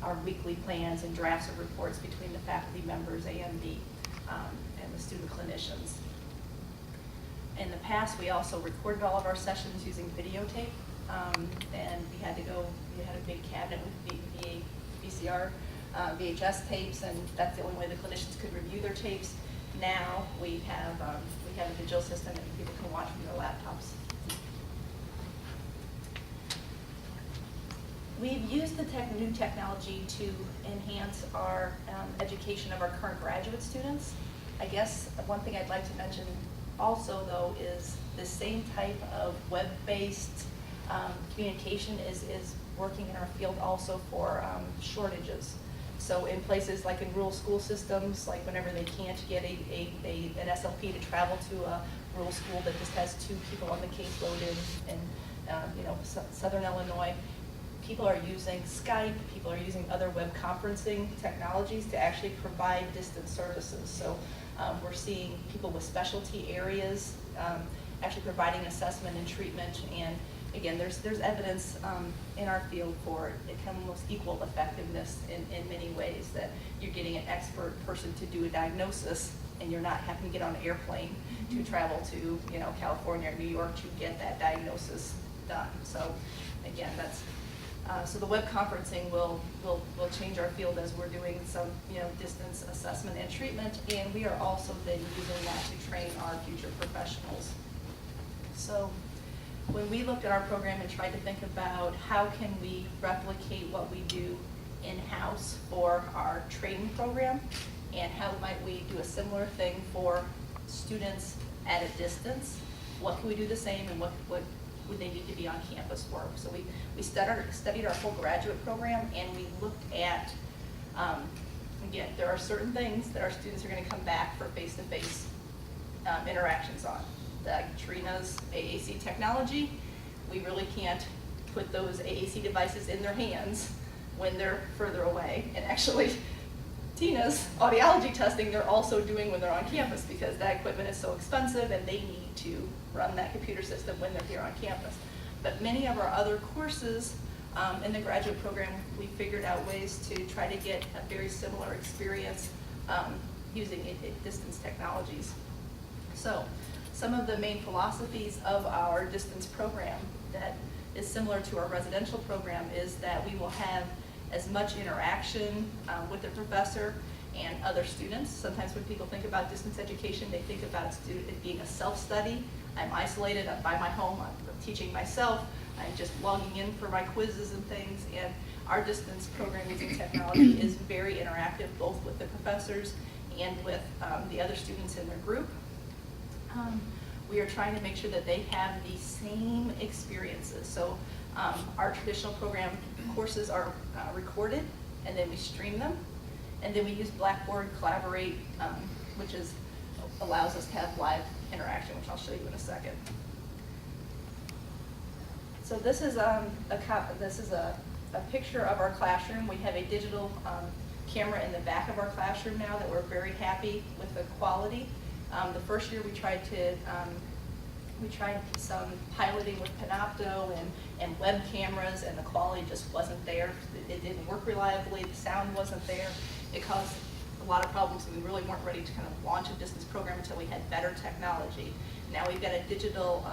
our weekly plans and drafts of reports between the faculty members and the student clinicians. In the past, we also recorded all of our sessions using videotape, and we had a big cabinet with VCR, VHS tapes, and that's the only way the clinicians could review their tapes. Now we have a digital system that people can watch from their laptops. We've used the new technology to enhance our education of our current graduate students. I guess one thing I'd like to mention also, though, is the same type of web-based communication is working in our field also for shortages. So in places like in rural school systems, like whenever they can't get an SLP to travel to a rural school that just has 2 people on the caseload in Southern Illinois, people are using Skype, people are using other web conferencing technologies to actually provide distance services. So we're seeing people with specialty areas actually providing assessment and treatment, and again, there's evidence in our field for it can almost equal effectiveness in many ways, that you're getting an expert person to do a diagnosis, and you're not having to get on an airplane to travel to California or New York to get that diagnosis done. So again, that's so the web conferencing will change our field as we're doing some distance assessment and treatment, and we are also then using that to train our future professionals. So when we looked at our program and tried to think about how can we replicate what we do in-house for our training program, and how might we do a similar thing for students at a distance, what can we do the same, and what would they need to be on campus for. So we studied our whole graduate program, and we looked at, again, there are certain things that our students are going to come back for face-to-face interactions on. Like Trina's AAC technology, we really can't put those AAC devices in their hands when they're further away. And actually, Tina's audiology testing they're also doing when they're on campus, because that equipment is so expensive and they need to run that computer system when they're here on campus. But many of our other courses in the graduate program, we figured out ways to try to get a very similar experience using distance technologies. So some of the main philosophies of our distance program that is similar to our residential program is that we will have as much interaction with the professor and other students. Sometimes when people think about distance education, they think about it being a self-study. I'm isolated, I'm by my home, I'm teaching myself, I'm just logging in for my quizzes and things, and our distance program using technology is very interactive, both with the professors and with the other students in their group. We are trying to make sure that they have the same experiences. So our traditional program courses are recorded, and then we stream them, and then we use Blackboard Collaborate, which allows us to have live interaction, which I'll show you in a second. So this is a picture of our classroom. We have a digital camera in the back of our classroom now that we're very happy with the quality. The first year we tried some piloting with Panopto and web cameras, and the quality just wasn't there. It didn't work reliably, the sound wasn't there. It caused a lot of problems, and we really weren't ready to kind of launch a distance program until we had better technology. Now we've got a digital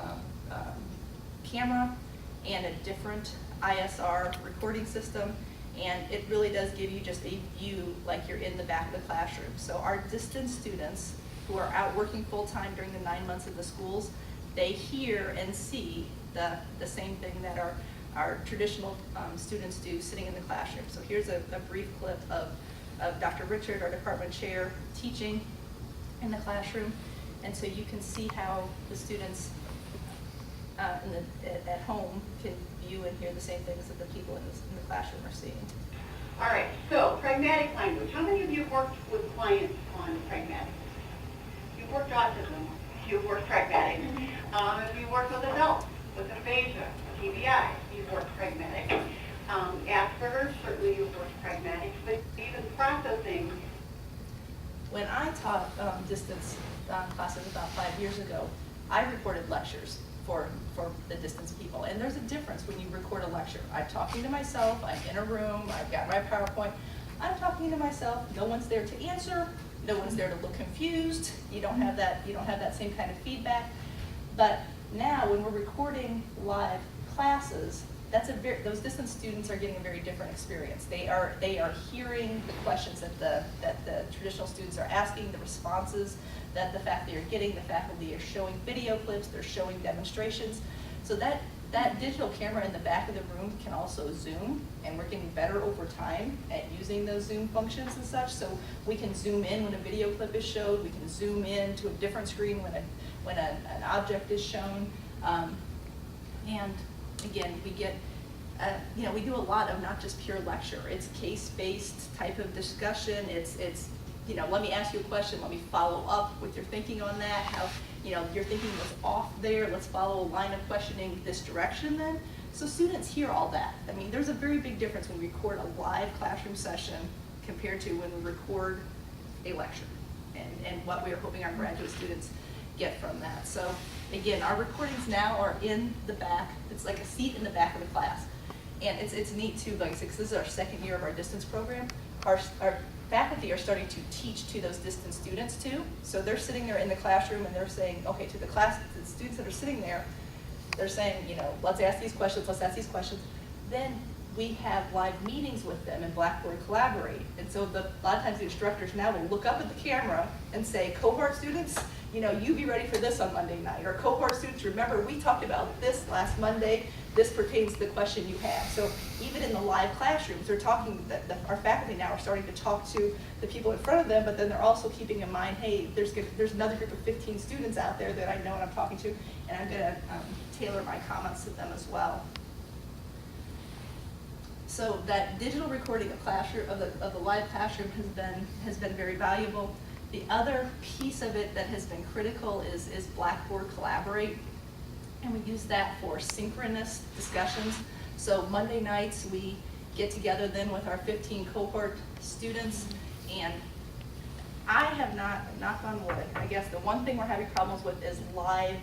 camera and a different ISR recording system, and it really does give you just a view like you're in the back of the classroom. So our distance students who are out working full-time during the 9 months of the schools, they hear and see the same thing that our traditional students do sitting in the classroom. So here's a brief clip of Dr. Richard, our department chair, teaching in the classroom. And so you can see how the students at home can view and hear the same things that the people in the classroom are seeing. All right, so pragmatic language. How many of you worked with clients on pragmatic? You've worked autism, you've worked pragmatic. You worked with adults, with aphasia, TBI, you've worked pragmatic. Asperger's, certainly you've worked pragmatic, but even processing. When I taught distance classes about 5 years ago, I recorded lectures for the distance people. And there's a difference when you record a lecture. I'm talking to myself, I'm in a room, I've got my PowerPoint. I'm talking to myself, no one's there to answer, no one's there to look confused. You don't have that same kind of feedback. But now when we're recording live classes, those distance students are getting a very different experience. They are hearing the questions that the traditional students are asking, the responses that the faculty are getting. The faculty are showing video clips, they're showing demonstrations. So that digital camera in the back of the room can also zoom, and we're getting better over time at using those zoom functions and such. So we can zoom in when a video clip is showed, we can zoom in to a different screen when an object is shown. And again, we get, we do a lot of not just pure lecture. It's case-based type of discussion. It's let me ask you a question, let me follow up with your thinking on that, how, your thinking was off there, let's follow a line of questioning this direction then. So students hear all that. I mean, there's a very big difference when we record a live classroom session compared to when we record a lecture, and what we are hoping our graduate students get from that. So again, our recordings now are in the back. It's like a seat in the back of the class. And it's neat too, like, since this is our second year of our distance program, our faculty are starting to teach to those distance students too. So they're sitting there in the classroom and they're saying, okay, to the students that are sitting there, they're saying, let's ask these questions, let's ask these questions. Then we have live meetings with them in Blackboard Collaborate. And so a lot of times the instructors now will look up at the camera and say, cohort students, you be ready for this on Monday night. Or cohort students, remember we talked about this last Monday. this pertains to the question you have. So even in the live classrooms, they're talking, our faculty now are starting to talk to the people in front of them, but then they're also keeping in mind, hey, there's another group of 15 students out there that I know and I'm talking to, and I'm gonna tailor my comments to them as well. So that digital recording of the live classroom has been very valuable. The other piece of it that has been critical is Blackboard Collaborate, and we use that for synchronous discussions. So Monday nights we get together then with our 15 cohort students, and I have not, knock on wood, I guess the one thing we're having problems with is live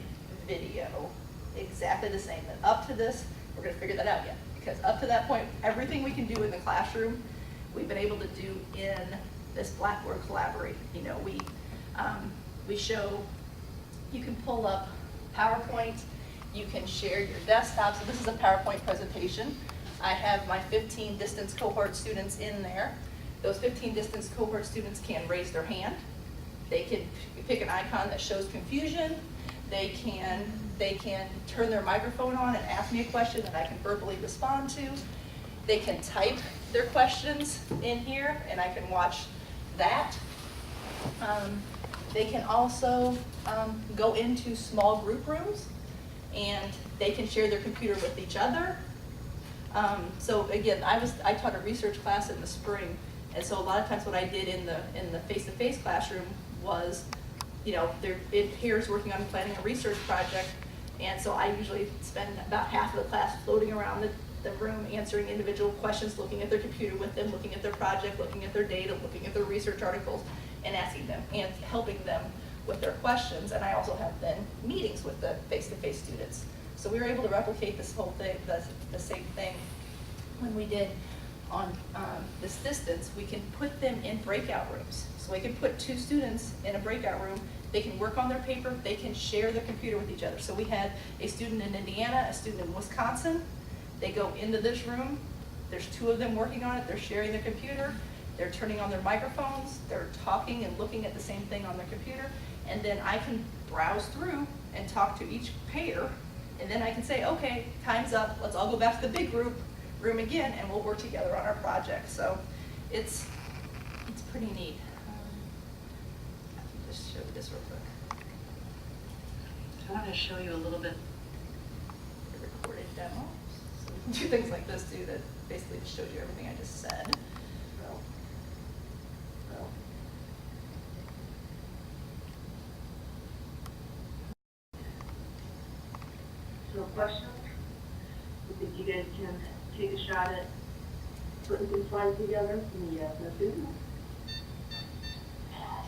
video. Exactly the same. And up to this, we're going to figure that out yet. Because up to that point, everything we can do in the classroom, we've been able to do in this Blackboard Collaborate. You know, we show, you can pull up PowerPoint, you can share your desktop. So this is a PowerPoint presentation. I have my 15 distance cohort students in there. Those 15 distance cohort students can raise their hand. They can pick an icon that shows confusion. They can turn their microphone on and ask me a question that I can verbally respond to. They can type their questions in here and I can watch that. They can also go into small group rooms and they can share their computer with each other. So again, I taught a research class in the spring, and so a lot of times what I did in the face-to-face classroom was, you know, they're in pairs working on planning a research project, and so I usually spend about half of the class floating around the room answering individual questions, looking at their computer with them, looking at their project, looking at their data, looking at their research articles, and asking them and helping them with their questions. And I also have then meetings with the face-to-face students. So we were able to replicate this whole thing, the same thing when we did on this distance. We can put them in breakout rooms. So we can put 2 students in a breakout room. They can work on their paper. They can share their computer with each other. So we had a student in Indiana, a student in Wisconsin. They go into this room. There's 2 of them working on it. They're sharing their computer. They're turning on their microphones. They're talking and looking at the same thing on their computer. And then I can browse through and talk to each pair. And then I can say, okay, time's up. Let's all go back to the big room again, and we'll work together on our project. So it's pretty neat. I can just show you this real quick. I want to show you a little bit. A recorded demo. So we can do things like this too, that basically just showed you everything I just said. So questions? I think you guys can take a shot at putting some slides together from the students.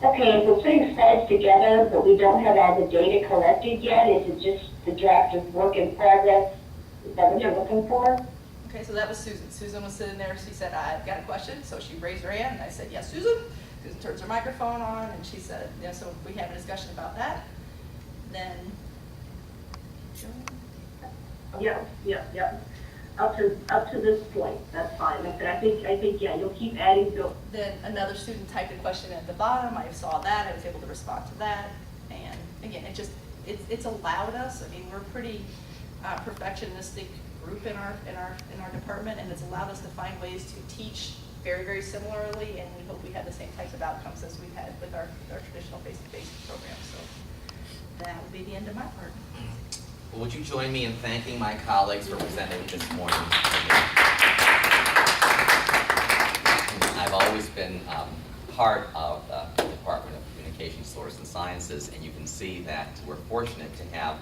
Okay, if we're putting slides together, but we don't have all the data collected yet, is it just the draft of work in progress? Is that what you're looking for? Okay, so that was Susan. Susan was sitting there, she said, I've got a question, so she raised her hand, and I said, yes, Susan. Susan turns her microphone on, and she said, yeah, so we have a discussion about that. Then, Yep. Up to this point, that's fine. Like I think, yeah, you'll keep adding to. then another student typed a question at the bottom. I saw that. I was able to respond to that. And again, it's allowed us. I mean, we're a pretty perfectionistic group in our department, and it's allowed us to find ways to teach very, very similarly. And we hope we have the same types of outcomes as we've had with our traditional face-to-face programs. So that will be the end of my part. Well, would you join me in thanking my colleagues for presenting this morning? I've always been part of the Department of Communication, Source, and Sciences, and you can see that we're fortunate to have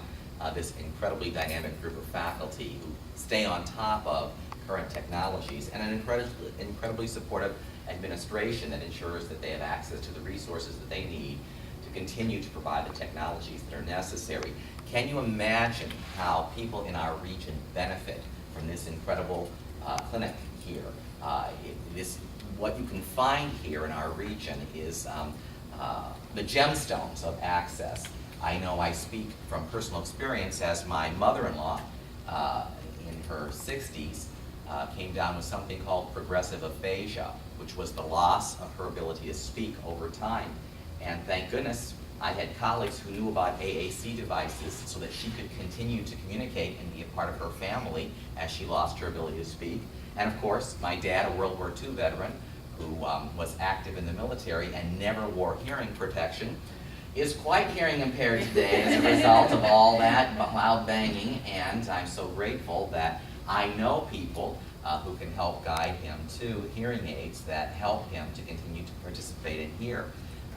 this incredibly dynamic group of faculty who stay on top of current technologies, and an incredibly supportive administration that ensures that they have access to the resources that they need to continue to provide the technologies that are necessary. Can you imagine how people in our region benefit from this incredible clinic here? What you can find here in our region is the gemstones of access. I know I speak from personal experience as my mother-in-law in her 60s came down with something called progressive aphasia, which was the loss of her ability to speak over time. And thank goodness I had colleagues who knew about AAC devices so that she could continue to communicate and be a part of her family as she lost her ability to speak. And of course, my dad, a World War II veteran, who was active in the military and never wore hearing protection, is quite hearing impaired today as a result of all that loud banging, and I'm so grateful that I know people who can help guide him to hearing aids that help him to continue to participate and hear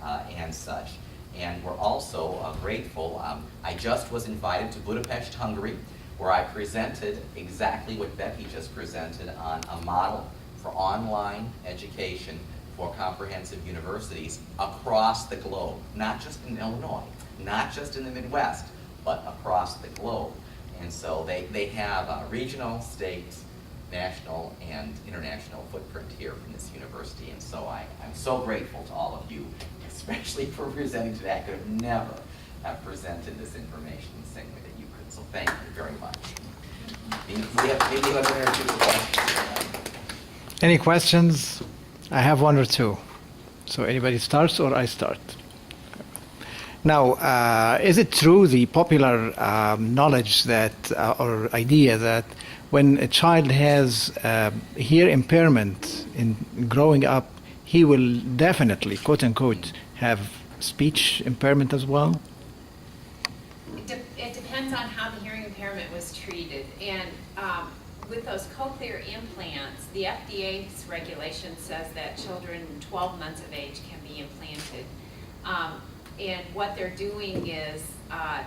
and such. And we're also grateful. I just was invited to Budapest, Hungary, where I presented exactly what Becky just presented on a model for online education for comprehensive universities across the globe, not just in Illinois, not just in the Midwest, but across the globe. And so they have a regional, state, national, and international footprint here from this university. And so I'm so grateful to all of you, especially for presenting today. I could have never have presented this information the same way that you could. So thank you very much. Maybe you have one or two questions. Any questions? I have one or two. So anybody starts or I start? Now, is it true, the popular knowledge that, or idea that when a child has hear impairment in growing up, he will definitely, quote unquote, have speech impairment as well? It depends on how the hearing impairment was treated. And with those cochlear implants, the FDA's regulation says that children 12 months of age can be implanted. And what they're doing is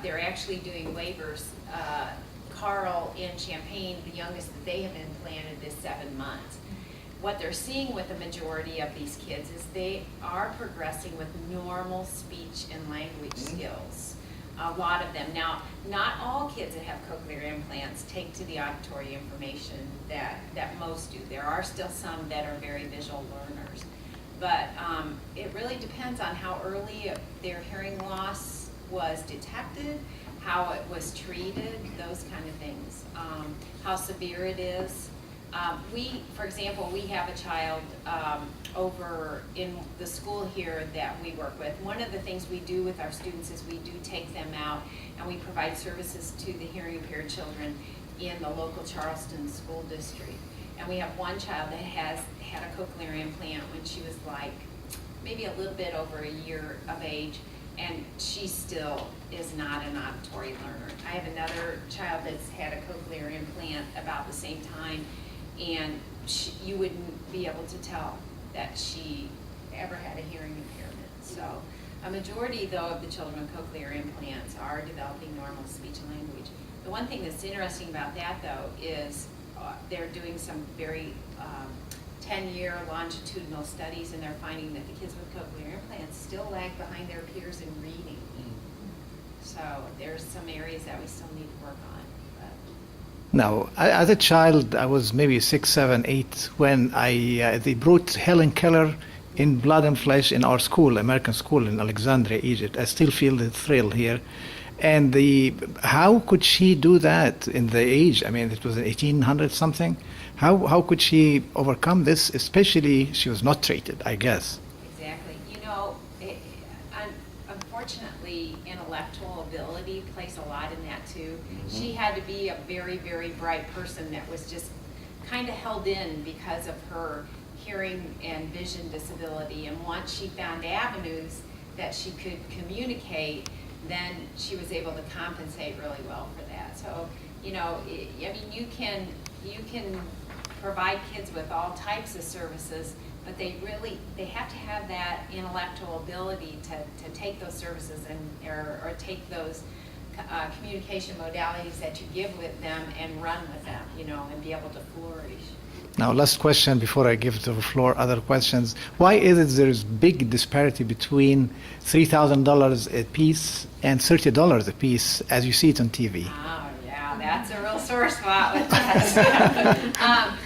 they're actually doing waivers. Carl in Champaign, the youngest that they have implanted is 7 months. What they're seeing with the majority of these kids is they are progressing with normal speech and language skills. A lot of them. Now, not all kids that have cochlear implants take to the auditory information that most do. There are still some that are very visual learners. But it really depends on how early their hearing loss was detected, how it was treated, those kind of things, how severe it is. For example, we have a child over in the school here that we work with. One of the things we do with our students is we do take them out and we provide services to the hearing impaired children in the local Charleston school district. And we have one child that has had a cochlear implant when she was like maybe a little bit over a year of age, and she still is not an auditory learner. I have another child that's had a cochlear implant about the same time, and you wouldn't be able to tell that she ever had a hearing impairment. So a majority, though, of the children with cochlear implants are developing normal speech and language. The one thing that's interesting about that, though, is they're doing some very 10-year longitudinal studies, and they're finding that the kids with cochlear implants still lag behind their peers in reading. So there's some areas that we still need to work on. Now, as a child, I was maybe 6, 7, 8 when they brought Helen Keller in Blood and Flesh in our school, American school in Alexandria, Egypt. I still feel the thrill here. And how could she do that in the age? I mean, it was 1800 something. How could she overcome this? Especially, she was not treated, I guess. Exactly. You know, unfortunately, intellectual ability plays a lot in that too. Mm-hmm. She had to be a very, very bright person that was just kind of held in because of her hearing and vision disability. And once she found avenues that she could communicate, then she was able to compensate really well for that. So, you know, I mean, you can provide kids with all types of services, but they have to have that intellectual ability to take those services or take those communication modalities that you give with them and run with them, you know, and be able to flourish. Now, last question before I give the floor other questions. Why is it there's big disparity between $3,000 a piece and $30 a piece as you see it on TV? Oh, yeah, that's a real sore spot with us.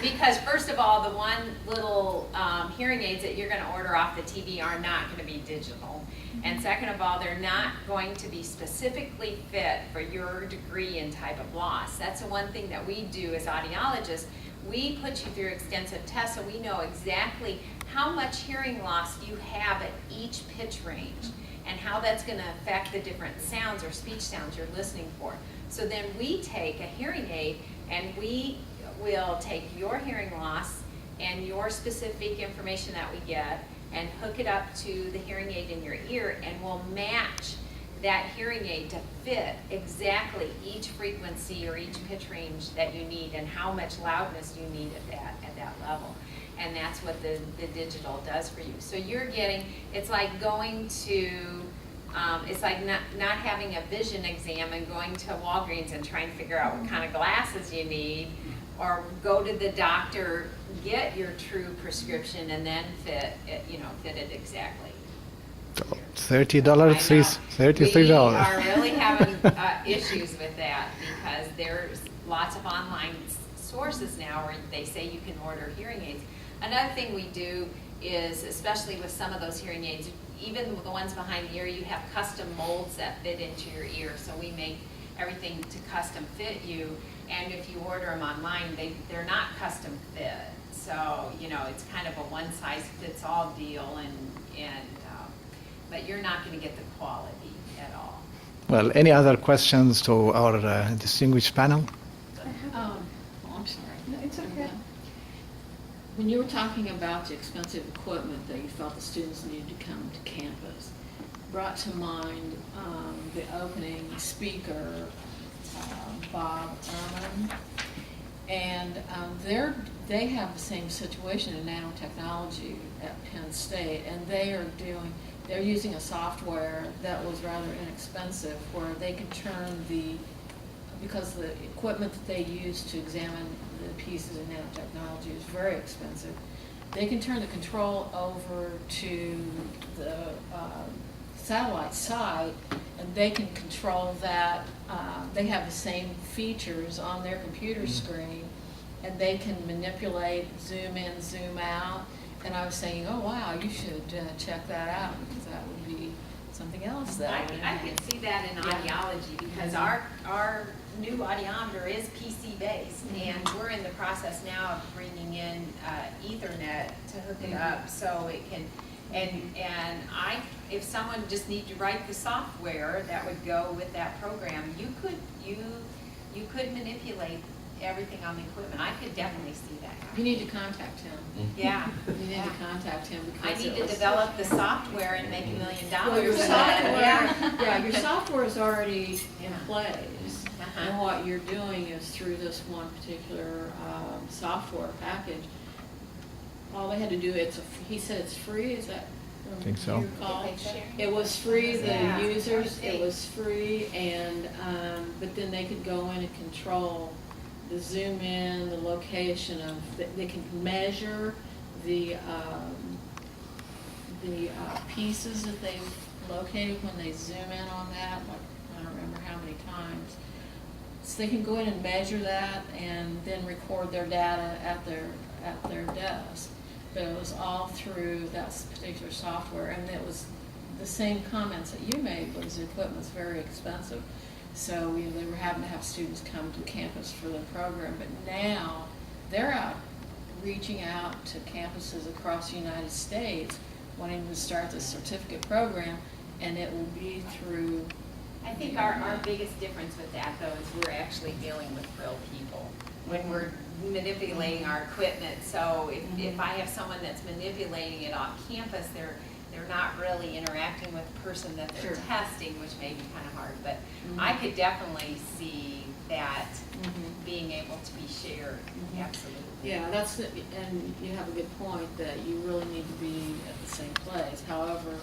Because first of all, the one little hearing aids that you're going to order off the TV are not going to be digital. And second of all, they're not going to be specifically fit for your degree and type of loss. That's the one thing that we do as audiologists. We put you through extensive tests so we know exactly how much hearing loss you have at each pitch range. and how that's going to affect the different sounds or speech sounds you're listening for. So then we take a hearing aid and we will take your hearing loss and your specific information that we get and hook it up to the hearing aid in your ear, and we'll match that hearing aid to fit exactly each frequency or each pitch range that you need and how much loudness you need at that level. And that's what the digital does for you. So you're getting, it's like going to, it's like not having a vision exam and going to Walgreens and trying to figure out what kind of glasses you need, or go to the doctor, get your true prescription, and then fit it exactly. $30, $33. We are really having issues with that because there's lots of online sources now where they say you can order hearing aids. Another thing we do is, especially with some of those hearing aids, even the ones behind the ear, you have custom molds that fit into your ear. So we make everything to custom fit you. And if you order them online, they're not custom fit. So, it's kind of a one-size-fits-all deal, but you're not going to get the quality at all. Well, any other questions to our distinguished panel? I'm sorry. No, it's okay. When you were talking about the expensive equipment that you felt the students needed to come to campus, brought to mind the opening speaker, Bob Ehrman, and they have the same situation in nanotechnology at Penn State, and they're using a software that was rather inexpensive, where they can turn because the equipment that they use to examine the pieces in nanotechnology is very expensive, they can turn the control over to the satellite site, and they can control that. They have the same features on their computer screen, and they can manipulate, zoom in, zoom out. And I was saying, oh wow, you should check that out, because that would be something else that I can see that in audiology, because our new audiometer is PC based, and we're in the process now of bringing in Ethernet to hook it up so it can. If someone just need to write the software that would go with that program, you could manipulate everything on the equipment. I could definitely see that. You need to contact him. Yeah. You need to contact him, because I need to develop the software and make $1 million. Well, your with software, your software is already in place, Uh-huh. and what you're doing is through this one particular software package. All they had to do, he said it's free, is that? I think so. You recall? It was free, the Yeah. users, it was free, and, but then they could go in and control the zoom in, the location of, they can measure the pieces that they've located when they zoom in on that, like, I don't remember how many times. So they can go in and measure that and then record their data at their desk. But it was all through that particular software, and it was the same comments that you made, was the equipment's very expensive. So they were having to have students come to campus for the program, but now they're out reaching out to campuses across the United States, wanting to start this certificate program, and it will be through. I think our biggest difference with that, though, is we're actually dealing with real people when we're manipulating our equipment. So if I have someone that's manipulating it off campus, they're not really interacting with the person that they're testing, which may be kind of hard. But I could definitely see that being able to be shared. Absolutely. Yeah, and you have a good point that you really need to be at the same place. However,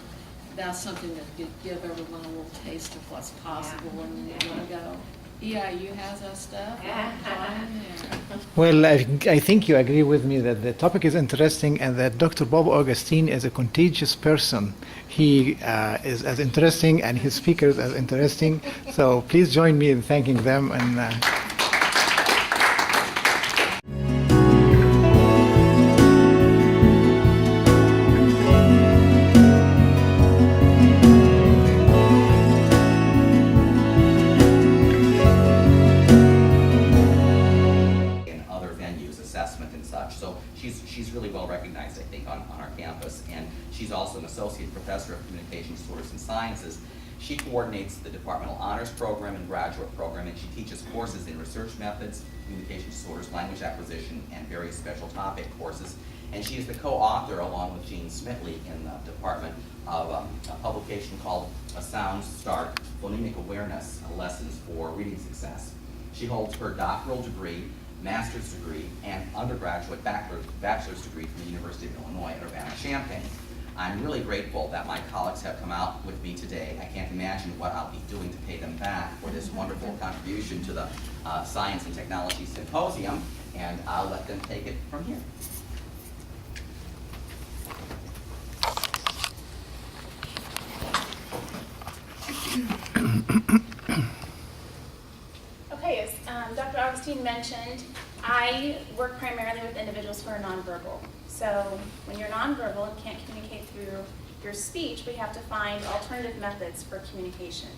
that's something that could give everyone a little taste of what's possible when you want to go. EIU has that stuff. Well, I think you agree with me that the topic is interesting, and that Dr. Bob Augustine is a contagious person. He is as interesting, and his speakers as interesting. So please join me in thanking them. And assessment and such. So she's really well recognized, I think, on our campus. And She's also an associate professor of communication disorders and sciences. She coordinates the departmental honors program and graduate program, and she teaches courses in research methods, communication disorders, language acquisition, and various special topic courses. And she is the co-author, along with Jean Smitley in the department, of a publication called A Sound Start, Phonemic Awareness Lessons for Reading Success. She holds her doctoral degree, master's degree, and undergraduate bachelor's degree from the University of Illinois at Urbana-Champaign. I'm really grateful that my colleagues have come out with me today. I can't imagine what I'll be doing to pay them back for this wonderful contribution to the Science and Technology Symposium, and I'll let them take it from here. Okay, as Dr. Augustine mentioned, I work primarily with individuals who are nonverbal. So when you're nonverbal and can't communicate through your speech, we have to find alternative methods for communication.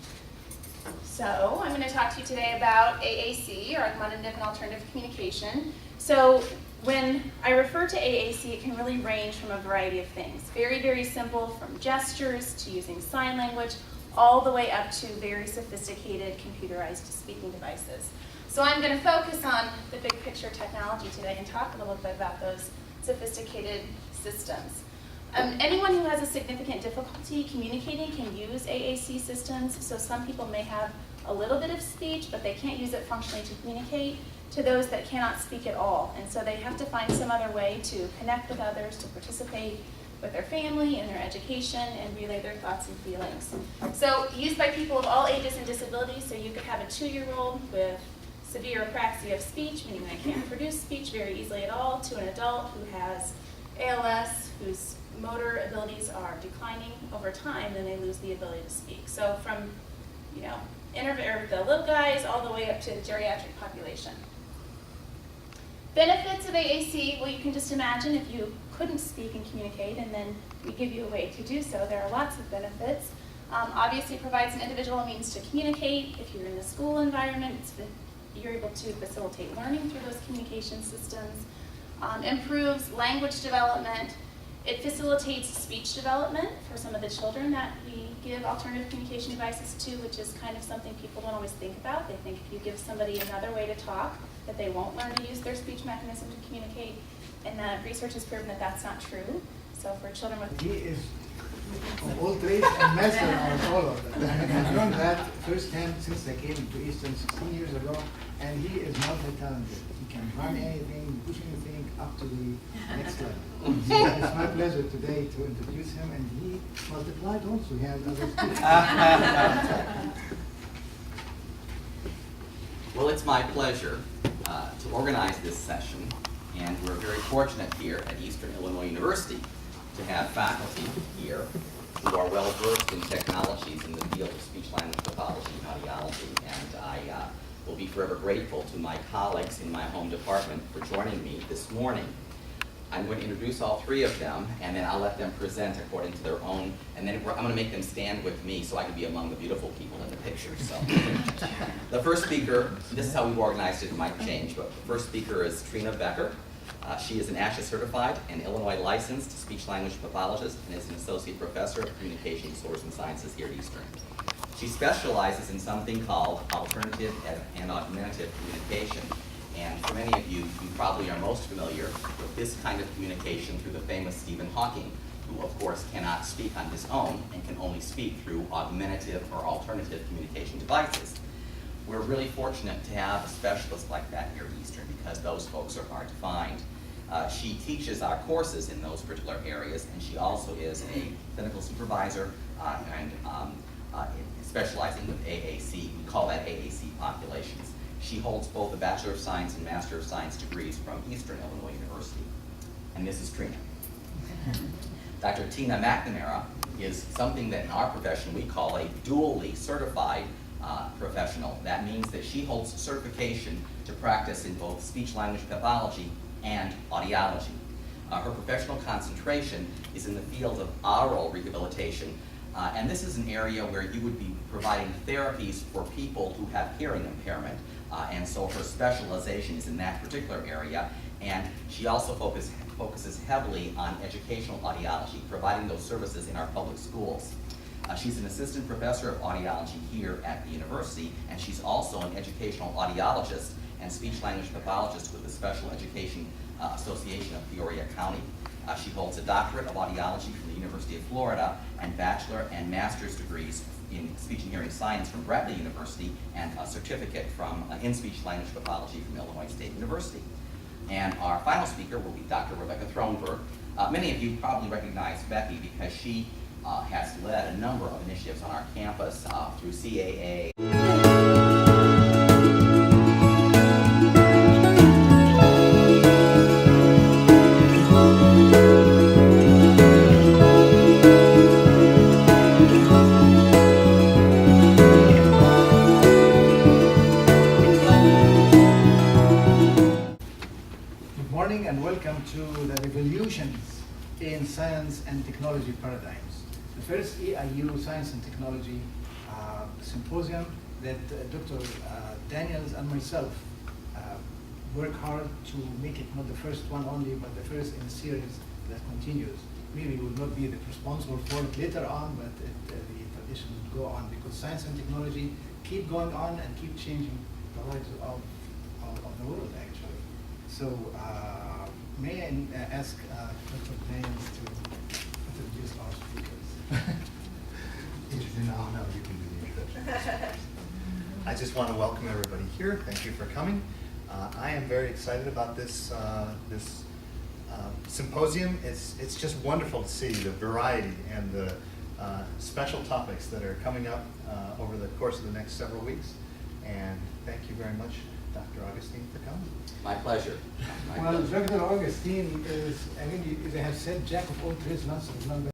So I'm going to talk to you today about AAC, or Augmentative and Alternative Communication. So when I refer to AAC, it can really range from a variety of things. Very, very simple, from gestures to using sign language, all the way up to very sophisticated computerized speaking devices. So I'm going to focus on the big picture technology today and talk a little bit about those sophisticated systems. Anyone who has a significant difficulty communicating can use AAC systems. So some people may have a little bit of speech, but they can't use it functionally to communicate, to those that cannot speak at all. And so they have to find some other way to connect with others, to participate with their family and their education, and relay their thoughts and feelings. So used by people of all ages and disabilities. So you could have a 2-year-old with severe apraxia of speech, meaning they can't produce speech very easily at all, to an adult who has ALS, whose motor abilities are declining over time, then they lose the ability to speak. So from, the little guys all the way up to the geriatric population. Benefits of AAC, well, you can just imagine if you couldn't speak and communicate, and then we give you a way to do so. There are lots of benefits. Obviously, it provides an individual a means to communicate. If you're in the school environment, you're able to facilitate learning through those communication systems. Improves language development. It facilitates speech development for some of the children that we give alternative communication devices to, which is kind of something people don't always think about. They think if you give somebody another way to talk, that they won't learn to use their speech mechanism to communicate. And research has proven that that's not true. So for children with... He is of all trades and master of all of them. I learned that firsthand since I came to Eastern 16 years ago, and he is multi-talented. He can run anything, push anything up to the next level. So it's my pleasure today to introduce him, and he multiplied also. He has other speakers. Well, it's my pleasure to organize this session, and we're very fortunate here at Eastern Illinois University to have faculty here who are well versed in technologies in the field of speech-language pathology and audiology, and I will be forever grateful to my colleagues in my home department for joining me this morning. I'm going to introduce all three of them, and then I'll let them present according to their own, and then I'm going to make them stand with me so I can be among the beautiful people in the picture. So, the first speaker, this is how we've organized it, it might change, but the first speaker is Trina Becker. She is an ASHA certified and Illinois licensed speech-language pathologist and is an associate professor of communication disorders and sciences here at Eastern. She specializes in something called alternative and augmentative communication. And for many of you, you probably are most familiar with this kind of communication through the famous Stephen Hawking, who of course cannot speak on his own and can only speak through augmentative or alternative communication devices. We're really fortunate to have a specialist like that here at Eastern because those folks are hard to find. She teaches our courses in those particular areas, and she also is a clinical supervisor and specializing with AAC. We call that AAC populations. She holds both a Bachelor of Science and Master of Science degrees from Eastern Illinois University. And this is Trina. Dr. Tina McNamara is something that in our profession we call a dually certified professional. That means that she holds certification to practice in both speech-language pathology and audiology. Her professional concentration is in the field of oral rehabilitation, and this is an area where you would be providing therapies for people who have hearing impairment. focuses heavily on educational audiology, providing those services in our public schools. She's an assistant professor of audiology here at the university, and she's also an educational audiologist and speech-language pathologist with the Special Education Association of Peoria County. She holds a doctorate of audiology from the University of Florida and bachelor and master's degrees in speech and hearing science from Bradley University and a certificate in speech-language pathology from Illinois State University. And our final speaker will be Dr. Rebecca Thronberg. Many of you probably recognize Becky because she has led a number of initiatives on our campus through CAA. Good morning and welcome to the revolutions in science and technology paradigms. The first EIU Science and Technology Symposium that Dr. Daniels and myself work hard to make it not the first one only, but the first in a series that continues. Maybe we will not be the responsible for it later on, but the tradition will go on because science and technology keep going on and keep changing the lives of the world, actually. So may I ask Dr. Daniels to introduce our speakers? No, you can do the introduction. I just want to welcome everybody here. Thank you for coming. I am very excited about this symposium. It's just wonderful to see the variety and the special topics that are coming up over the course of the next several weeks. And thank you very much, Dr. Augustine, for coming. My pleasure. Well, Dr. Augustine is, I mean, as I have said, jack of all trades, master of none.